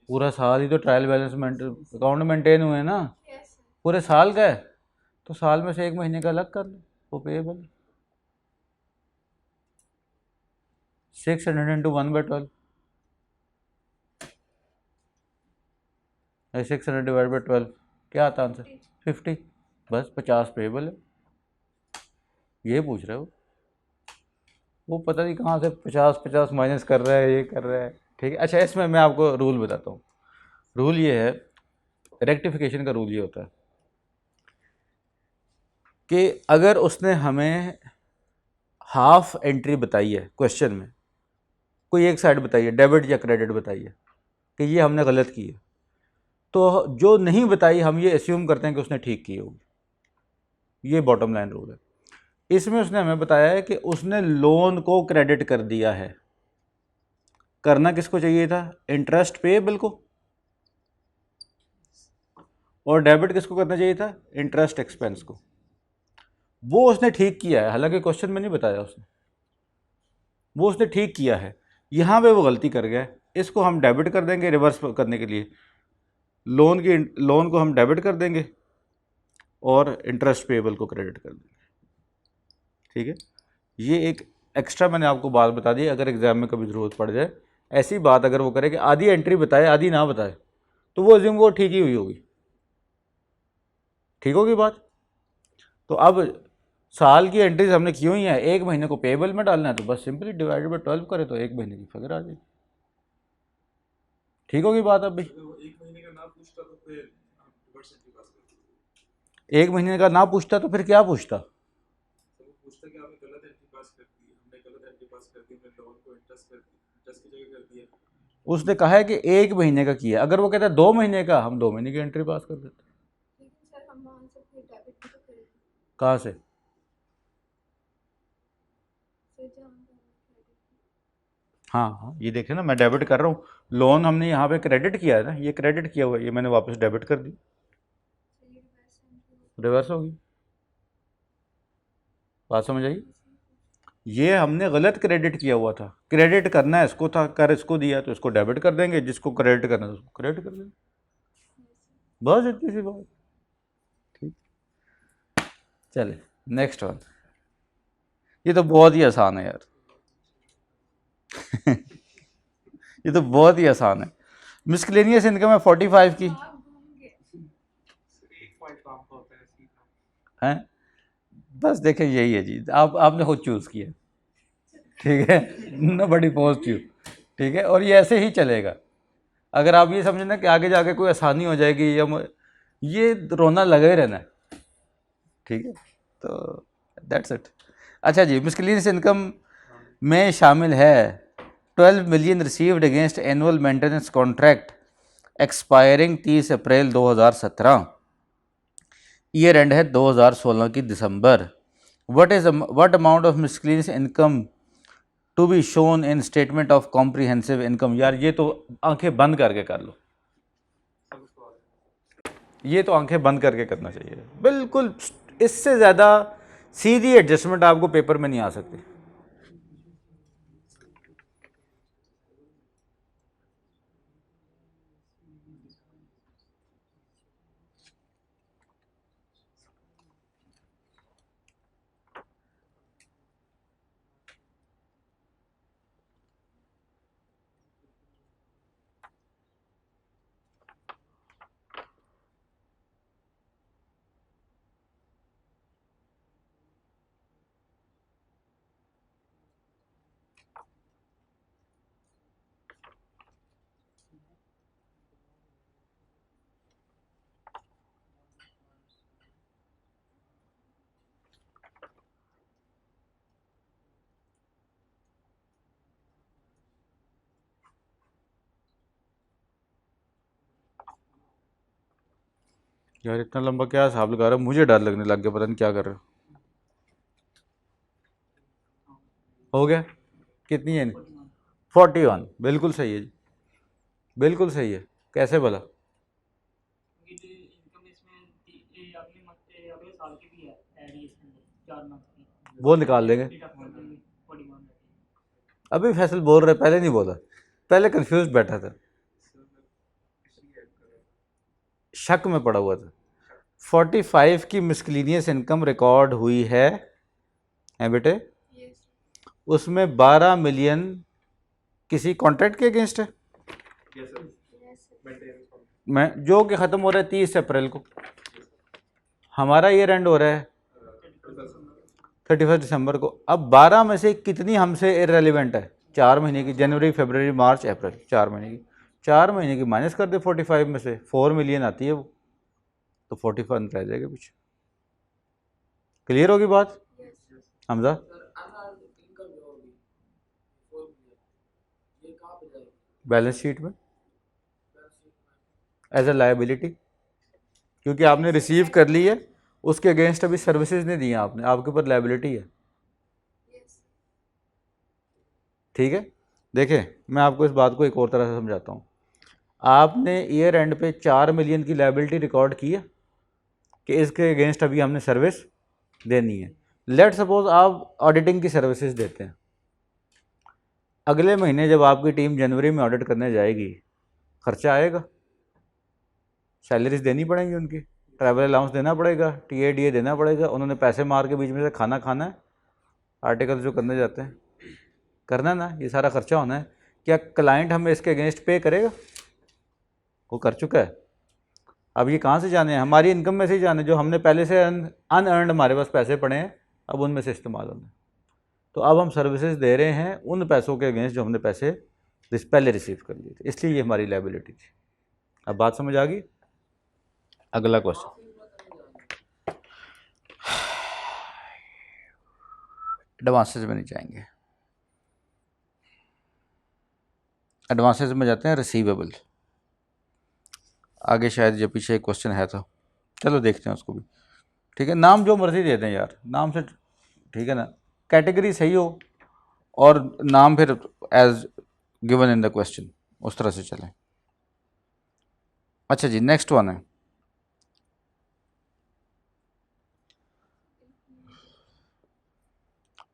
पूरा साल ही तो ट्रायल बैलेंस अकाउंट मेंटेन हुए हैं ना, पूरे साल का है, तो साल में से 1 महीने का अलग कर लो, वो पेएबल। 600 इंटू 1/12, 600 डिवाइड बाई 12, क्या आता है आंसर? 50, बस 50 पेएबल है। ये पूछ रहे हो, वो पता नहीं कहाँ से 50 माइनस कर रहा है, ये कर रहा है, ठीक है। अच्छा, इसमें मैं आपको रूल बताता हूँ। रूल ये है, रेक्टिफिकेशन का रूल ये होता है कि अगर उसने हमें हाफ एंट्री बताई है क्वेश्चन में, कोई एक साइड बताई है, डेबिट या क्रेडिट बताई है कि ये हमने गलत की है, तो जो नहीं बताई हम ये एस्यूम करते हैं कि उसने ठीक की होगी। ये बॉटम लाइन रूल है। इसमें उसने हमें बताया है कि उसने लोन को क्रेडिट कर दिया है। करना किसको चाहिए था? इंटरेस्ट पेएबल को। और डेबिट किसको करना चाहिए था? इंटरेस्ट एक्सपेंस को। वो उसने ठीक किया है, हालांकि क्वेश्चन में नहीं बताया उसने, वो उसने ठीक किया है। यहाँ पे वो गलती कर गया है, इसको हम डेबिट कर देंगे रिवर्स करने के लिए। लोन को हम डेबिट कर देंगे और इंटरेस्ट पेएबल को क्रेडिट कर देंगे, ठीक है। ये एक एक्स्ट्रा मैंने आपको बात बता दी, अगर एग्जाम में कभी ज़रूरत पड़ जाए ऐसी बात अगर वो करे कि आधी एंट्री बताए आधी ना बताए, तो वो अज्यूम वो ठीक ही हुई होगी, ठीक होगी बात। तो अब साल की एंट्रीज हमने की हुई है, 1 महीने को पेएबल में डालना है, तो बस सिंपली डिवाइडेड बाई 12 करें तो 1 महीने की फिगर आ जाएगी, ठीक होगी बात। अब भी अगर वो 1 महीने का ना पूछता तो फिर आप रिवर्स एंट्री पास करते। 1 महीने का ना पूछता तो फिर क्या पूछता? तो वो पूछता कि आपने गलत एंट्री पास कर दी, हमने गलत एंट्री पास कर दी, हमने लोन को इंटरेस्ट कर दी, इंटरेस्ट की जगह कर दिया। उसने कहा है कि 1 महीने का किया, अगर वो कहता है 2 महीने का, हम 2 महीने की एंट्री पास कर देते। लेकिन सर हम वहाँ से फिर डेबिट भी तो करेंगे, कहाँ से? फिर जहाँ क्रेडिट। हाँ हाँ, ये देखे ना, मैं डेबिट कर रहा हूँ। लोन हमने यहाँ पे क्रेडिट किया है ना, ये क्रेडिट किया हुआ है, ये मैंने वापस डेबिट कर दी, तो ये रिवर्स एंट्री रिवर्स होगी। बात समझ आई? ये हमने गलत क्रेडिट किया हुआ था, क्रेडिट करना है इसको था, कर इसको दिया तो इसको डेबिट कर देंगे, जिसको क्रेडिट करना है उसको क्रेडिट कर देंगे, बस इतनी सी बात, ठीक। चले नेक्स्ट वन, ये तो बहुत ही आसान है यार ये तो बहुत ही आसान है। मिसलेनियस इनकम है 45 की, आप घूम गए। एक पॉइंट काम का होता है सी का। हैं? बस देखें, यही है जी, आपने खुद चूज़ किया, ठीक है, नो बडी फोर्स्ड यू, ठीक है। और ये ऐसे ही चलेगा। अगर आप ये समझना कि आगे जाके कोई आसानी हो जाएगी या ये रोना लगा ही रहना है, ठीक है, तो दैट्स इट। अच्छा जी, मिसलेनियस इनकम में शामिल है 12 million received against annual maintenance contract expiring 30 April 2017, year end है 2016 की दिसंबर। What amount of miscellaneous income to be shown in statement of comprehensive income? यार ये तो आंखें बंद करके कर लो, ये तो आंखें बंद करके करना चाहिए बिल्कुल। इससे ज़्यादा सीधी एडजस्टमेंट आपको पेपर में नहीं आ सकती। यार इतना लंबा क्या हिसाब लगा रहा है, मुझे डर लगने लग गया, पता नहीं क्या कर रहे हो गया? कितनी है? 41 बिल्कुल सही है जी, बिल्कुल सही है। कैसे बोला? क्योंकि इनकम इसमें अगले साल की भी है ऐड इसके अंदर 4 मंथ की, वो निकाल देंगे। 41 अभी फैसल बोल रहे, पहले नहीं बोला, पहले कंफ्यूज बैठा था, शक में पड़ा हुआ था। 45 की मिसक्लीनियस इनकम रिकॉर्ड हुई है बेटे, यस उसमें 12 मिलियन किसी कॉन्ट्रैक्ट के अगेंस्ट है, yes sir, yes maintenance contract, मैं जो कि ख़त्म हो रहा है 30 अप्रैल को, हमारा ईयर एंड हो रहा है 31 दिसंबर को। अब 12 में से कितनी हमसे इरेलीवेंट है? 4 महीने की, जनवरी फरवरी मार्च अप्रैल, 4 महीने की, 4 महीने की माइनस कर दे 45 में से, 4 मिलियन आती है वो, तो 41 रह जाएगा पीछे। क्लियर होगी बात यस हमजा? बैलेंस शीट में एज अ लायबिलिटी, क्योंकि आपने रिसीव कर ली है, उसके अगेंस्ट अभी सर्विसेज नहीं दी हैं आपने, आपके ऊपर लायबिलिटी है। यस ठीक है, देखें मैं आपको इस बात को एक और तरह से समझाता हूँ। आपने ईयर एंड पे 4 मिलियन की लायबिलिटी रिकॉर्ड की है कि इसके अगेंस्ट अभी हमने सर्विस देनी है। लेट सपोज आप ऑडिटिंग की सर्विसेज देते हैं, अगले महीने जब आपकी टीम जनवरी में ऑडिट करने जाएगी, खर्चा आएगा, सैलरीज देनी पड़ेंगी, उनकी ट्रैवल अलाउंस देना पड़ेगा, टीएडीए देना पड़ेगा, उन्होंने पैसे मार के बीच में से खाना खाना है, आर्टिकल जो करने जाते हैं करना ना, ये सारा खर्चा होना है। क्या क्लाइंट हमें इसके अगेंस्ट पे करेगा? वो कर चुका है। अब ये कहाँ से जाने हैं? हमारी इनकम में से ही जाने, जो हमने पहले से अनअर्नड हमारे पास पैसे पड़े हैं, अब उनमें से इस्तेमाल होने। तो अब हम सर्विसेज दे रहे हैं उन पैसों के अगेंस्ट जो हमने पैसे पहले रिसीव कर लिए थे, इसलिए ये हमारी लायबिलिटी थी। अब बात समझ आ गई? अगला क्वेश्चन, एडवांसेज में नहीं जाएंगे, एडवांसेज में जाते हैं रिसीवेबल। आगे शायद ये पीछे एक क्वेश्चन है तो चलो देखते हैं उसको भी। ठीक है, नाम जो मर्जी दे दें यार, नाम से ठीक है ना, कैटेगरी सही हो और नाम फिर as given in the question, उस तरह से चलें। अच्छा जी, नेक्स्ट वन है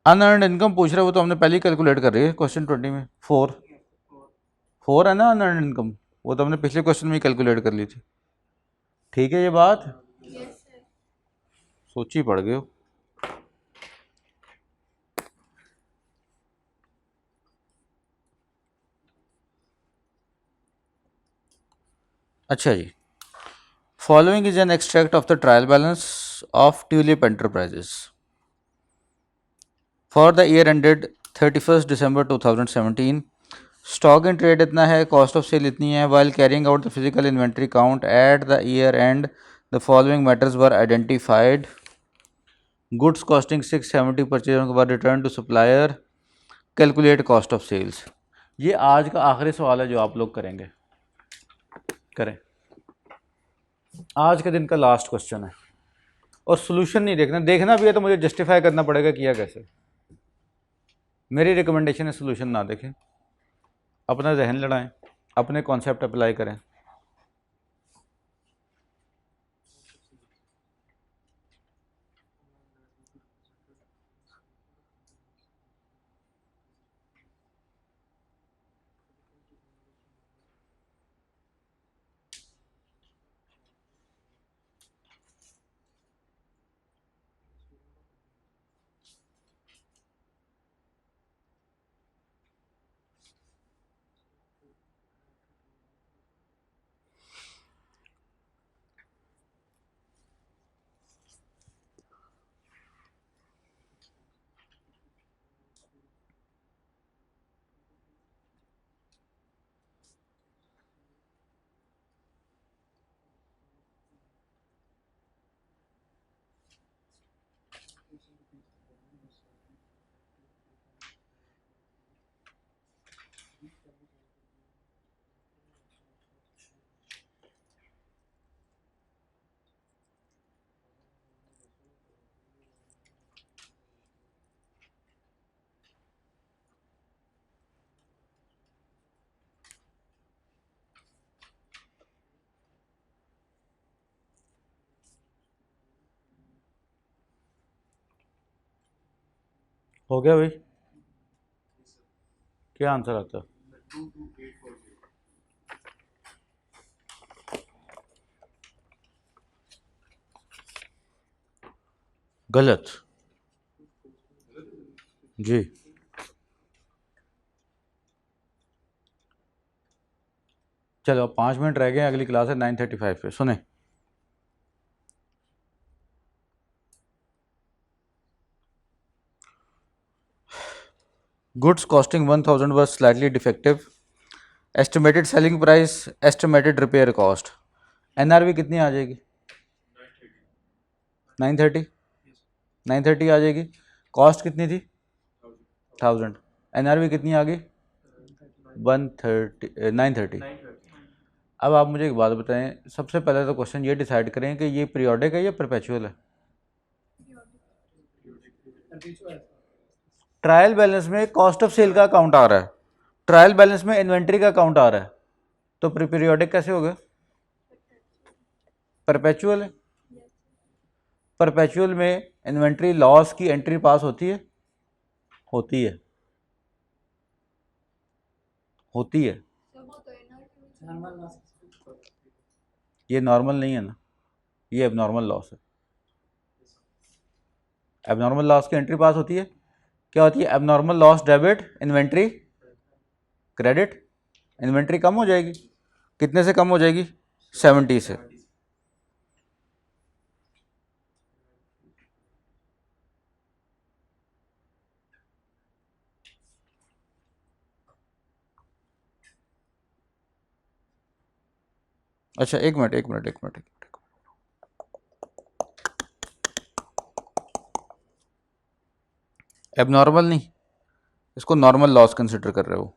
अनअर्नड इनकम पूछ रहा है, वो तो हमने पहले ही कैलकुलेट कर रही है क्वेश्चन 20 में, 4 है ना अनअर्नड इनकम, वो तो हमने पिछले क्वेश्चन में ही कैलकुलेट कर ली थी। ठीक है ये बात, यस सर सोची पड़ गए हो। अच्छा जी, following is an extract of the trial balance of Tulip Enterprises for the year ended 31 December 2017। Stock in trade इतना है, कॉस्ट ऑफ सेल इतनी है, while carrying out the physical inventory count at the year end the following matters were identified, goods costing 670 purchase के बाद return to supplier, calculate cost of sales. ये आज का आखिरी सवाल है जो आप लोग करेंगे, करें, आज के दिन का लास्ट क्वेश्चन है। और सोल्यूशन नहीं देखना, देखना भी है तो मुझे जस्टिफाई करना पड़ेगा किया कैसे। मेरी रिकमेंडेशन है सोल्यूशन ना देखें, अपना जहन लड़ाएं, अपने कॉन्सेप्ट अप्लाई करें। हो गया भाई, क्या आंसर आता है? 22840। गलत जी। चलो अब 5 मिनट रह गए, अगली क्लास है 9:35 पे, सुने। Goods costing 1000 was slightly defective. Estimated selling price, estimated repair cost, NRV कितनी आ जाएगी? 930 930 आ जाएगी। कॉस्ट कितनी थी? 1000। एनआरवी कितनी आ गई? 930। अब आप मुझे एक बात बताएं, सबसे पहले तो क्वेश्चन ये डिसाइड करें कि ये पीरियोडिक है या परपेचुअल है। ट्रायल बैलेंस में कॉस्ट ऑफ सेल का अकाउंट आ रहा है, ट्रायल बैलेंस में इन्वेंट्री का अकाउंट आ रहा है, तो पीरियोडिक कैसे हो गया? परपेचुअल है। परपेचुअल में इन्वेंट्री लॉस की एंट्री पास होती है, होती है, होती है। ये नॉर्मल नहीं है ना, ये एबनॉर्मल लॉस है। एबनॉर्मल लॉस की एंट्री पास होती है, क्या होती है? Abnormal loss debit, inventory credit. Inventory कम हो जाएगी, कितने से कम हो जाएगी? 70 से। अच्छा एक मिनट एक मिनट एक मिनट एक मिनट, एबनॉर्मल नहीं, इसको नॉर्मल लॉस कंसिडर कर रहे हो,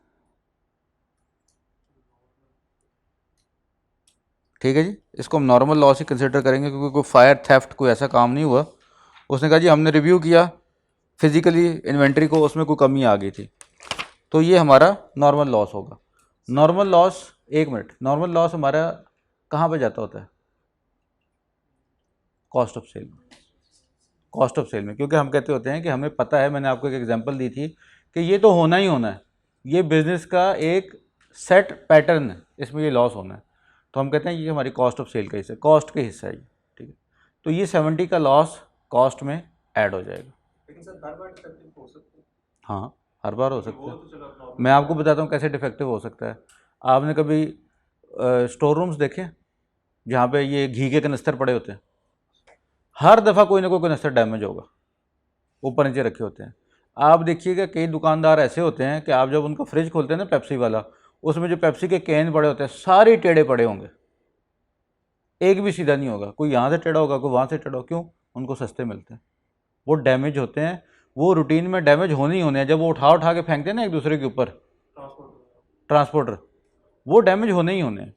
ठीक है जी। इसको हम नॉर्मल लॉस ही कंसिडर करेंगे, क्योंकि कोई फायर थेफ्ट कोई ऐसा काम नहीं हुआ। उसने कहा जी हमने रिव्यू किया फिजिकली इन्वेंट्री को, उसमें कोई कमी आ गई थी, तो ये हमारा नॉर्मल लॉस होगा। नॉर्मल लॉस, एक मिनट, नॉर्मल लॉस हमारा कहाँ पे जाता होता है? कॉस्ट ऑफ सेल में, कॉस्ट ऑफ सेल में, क्योंकि हम कहते होते हैं कि हमें पता है, मैंने आपको एक एग्जांपल दी थी कि ये तो होना ही होना है, ये बिजनेस का एक सेट पैटर्न है, इसमें ये लॉस होना है, तो हम कहते हैं ये हमारी कॉस्ट ऑफ सेल का हिस्सा, कॉस्ट का हिस्सा है ये, ठीक है। तो ये 70 का लॉस कॉस्ट में ऐड हो जाएगा। लेकिन सर हर बार डिफेक्टिव हो सकता है? हाँ हर बार हो सकता वो है। तो चलो अब मैं आपको बताता हूँ कैसे डिफेक्टिव हो सकता है। आपने कभी स्टोर रूम्स देखे जहाँ पे ये घी के कनस्तर पड़े होते हैं? हर दफ़ा कोई ना कोई कनस्तर डैमेज होगा, ऊपर नीचे रखे होते हैं। आप देखिएगा कई दुकानदार ऐसे होते हैं कि आप जब उनका फ्रिज खोलते हैं ना पेप्सी वाला, उसमें जो पेप्सी के कैन पड़े होते हैं सारे टेढ़े पड़े होंगे, एक भी सीधा नहीं होगा, कोई यहाँ से टेढ़ा होगा कोई वहाँ से टेढ़ा होगा। क्यों? उनको सस्ते मिलते हैं, वो डैमेज होते हैं, वो रूटीन में डैमेज होने ही होने हैं। जब वो उठा उठा के फेंकते हैं ना एक दूसरे के ऊपर ट्रांसपोर्टर, वो डैमेज होने ही होने हैं,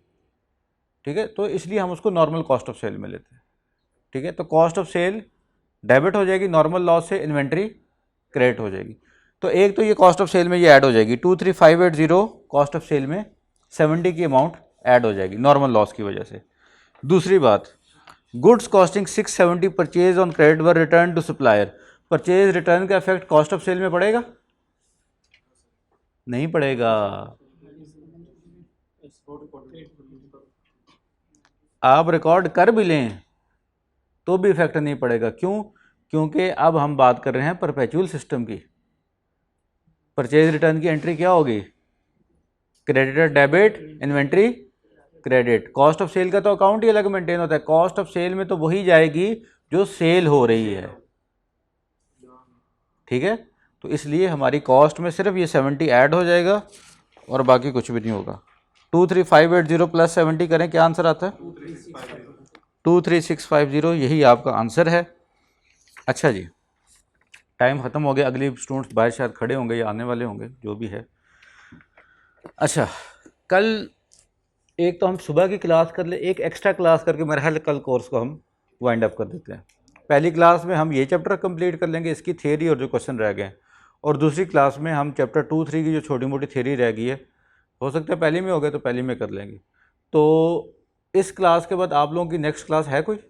ठीक है। तो इसलिए हम उसको नॉर्मल कॉस्ट ऑफ सेल में लेते हैं, ठीक है। तो कॉस्ट ऑफ सेल डेबिट हो जाएगी, नॉर्मल लॉस से इन्वेंट्री क्रेडिट हो जाएगी। तो एक तो ये कॉस्ट ऑफ सेल में ये ऐड हो जाएगी 23580, कॉस्ट ऑफ सेल में 70 की अमाउंट ऐड हो जाएगी नॉर्मल लॉस की वजह से। दूसरी बात, goods costing 670 purchase on credit were return to supplier, purchase return का इफेक्ट कॉस्ट ऑफ सेल में पड़ेगा? नहीं पड़ेगा। आप रिकॉर्ड कर भी लें तो भी इफेक्ट नहीं पड़ेगा। क्यों? क्योंकि अब हम बात कर रहे हैं परपेचुअल सिस्टम की। परचेज रिटर्न की एंट्री क्या होगी? Creditor debit, inventory credit. Cost of sale का तो अकाउंट ही अलग मेंटेन होता है, कॉस्ट ऑफ सेल में तो वही जाएगी जो सेल हो रही है, ठीक है। तो इसलिए हमारी कॉस्ट में सिर्फ ये 70 ऐड हो जाएगा और बाकी कुछ भी नहीं होगा। 23580 प्लस 70 करें, क्या आंसर आता है? 23650, यही आपका आंसर है। अच्छा जी, टाइम ख़त्म हो गया, अगली स्टूडेंट्स बाहर शायद खड़े होंगे या आने वाले होंगे, जो भी है। अच्छा, कल एक तो हम सुबह की क्लास कर ले, एक एक्स्ट्रा क्लास करके मेरा ख्याल कल कोर्स को हम वाइंड अप कर देते हैं। पहली क्लास में हम ये चैप्टर कंप्लीट कर लेंगे, इसकी थ्योरी और जो क्वेश्चन रह गए, और दूसरी क्लास में हम चैप्टर 2-3 की जो छोटी मोटी थ्योरी रह गई है, हो सकता है पहली में हो गए तो पहली में कर लेंगे। तो इस क्लास के बाद आप लोगों की नेक्स्ट क्लास है कोई? Yes,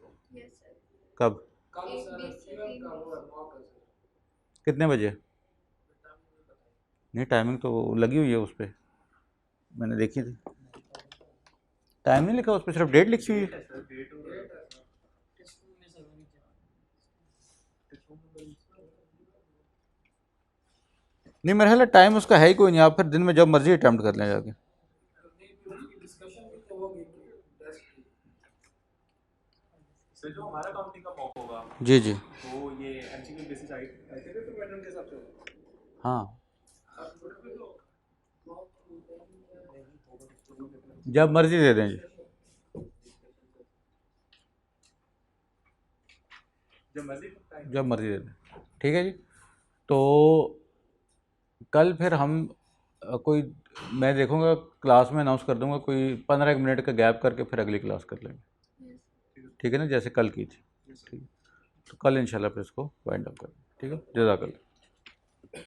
sir. कब? एक 20 से 3 कितने बजे? नहीं टाइमिंग तो लगी हुई है उस पर, मैंने देखी थी। टाइम नहीं लिखा उस पर, सिर्फ डेट लिखी हुई है। टेस्ट रूम में सर वही क्या नहीं मेरा ख्याल है टाइम उसका है ही कोई नहीं, आप फिर दिन में जब मर्जी अटैम्प्ट कर लें जाके। डिस्कशन भी तो होगी सर जो हमारा काउंटिंग का मॉक होगा जी जी तो ये एमसीक्यू बेसिस आईटीबी पे पैटर्न के हिसाब से होगा। हाँ, जब मर्जी दे दें जी, जब मर्जी टाइम जब मर्जी दे दें, ठीक है जी। तो कल फिर हम कोई, मैं देखूंगा क्लास में अनाउंस कर दूंगा, कोई 15 मिनट का गैप करके फिर अगली क्लास कर लेंगे, ठीक है ना, जैसे कल की थी। ठीक है, तो कल इंशाल्लाह फिर इसको वाइंड अप करें, ठीक है। जज़ाकल्लाह।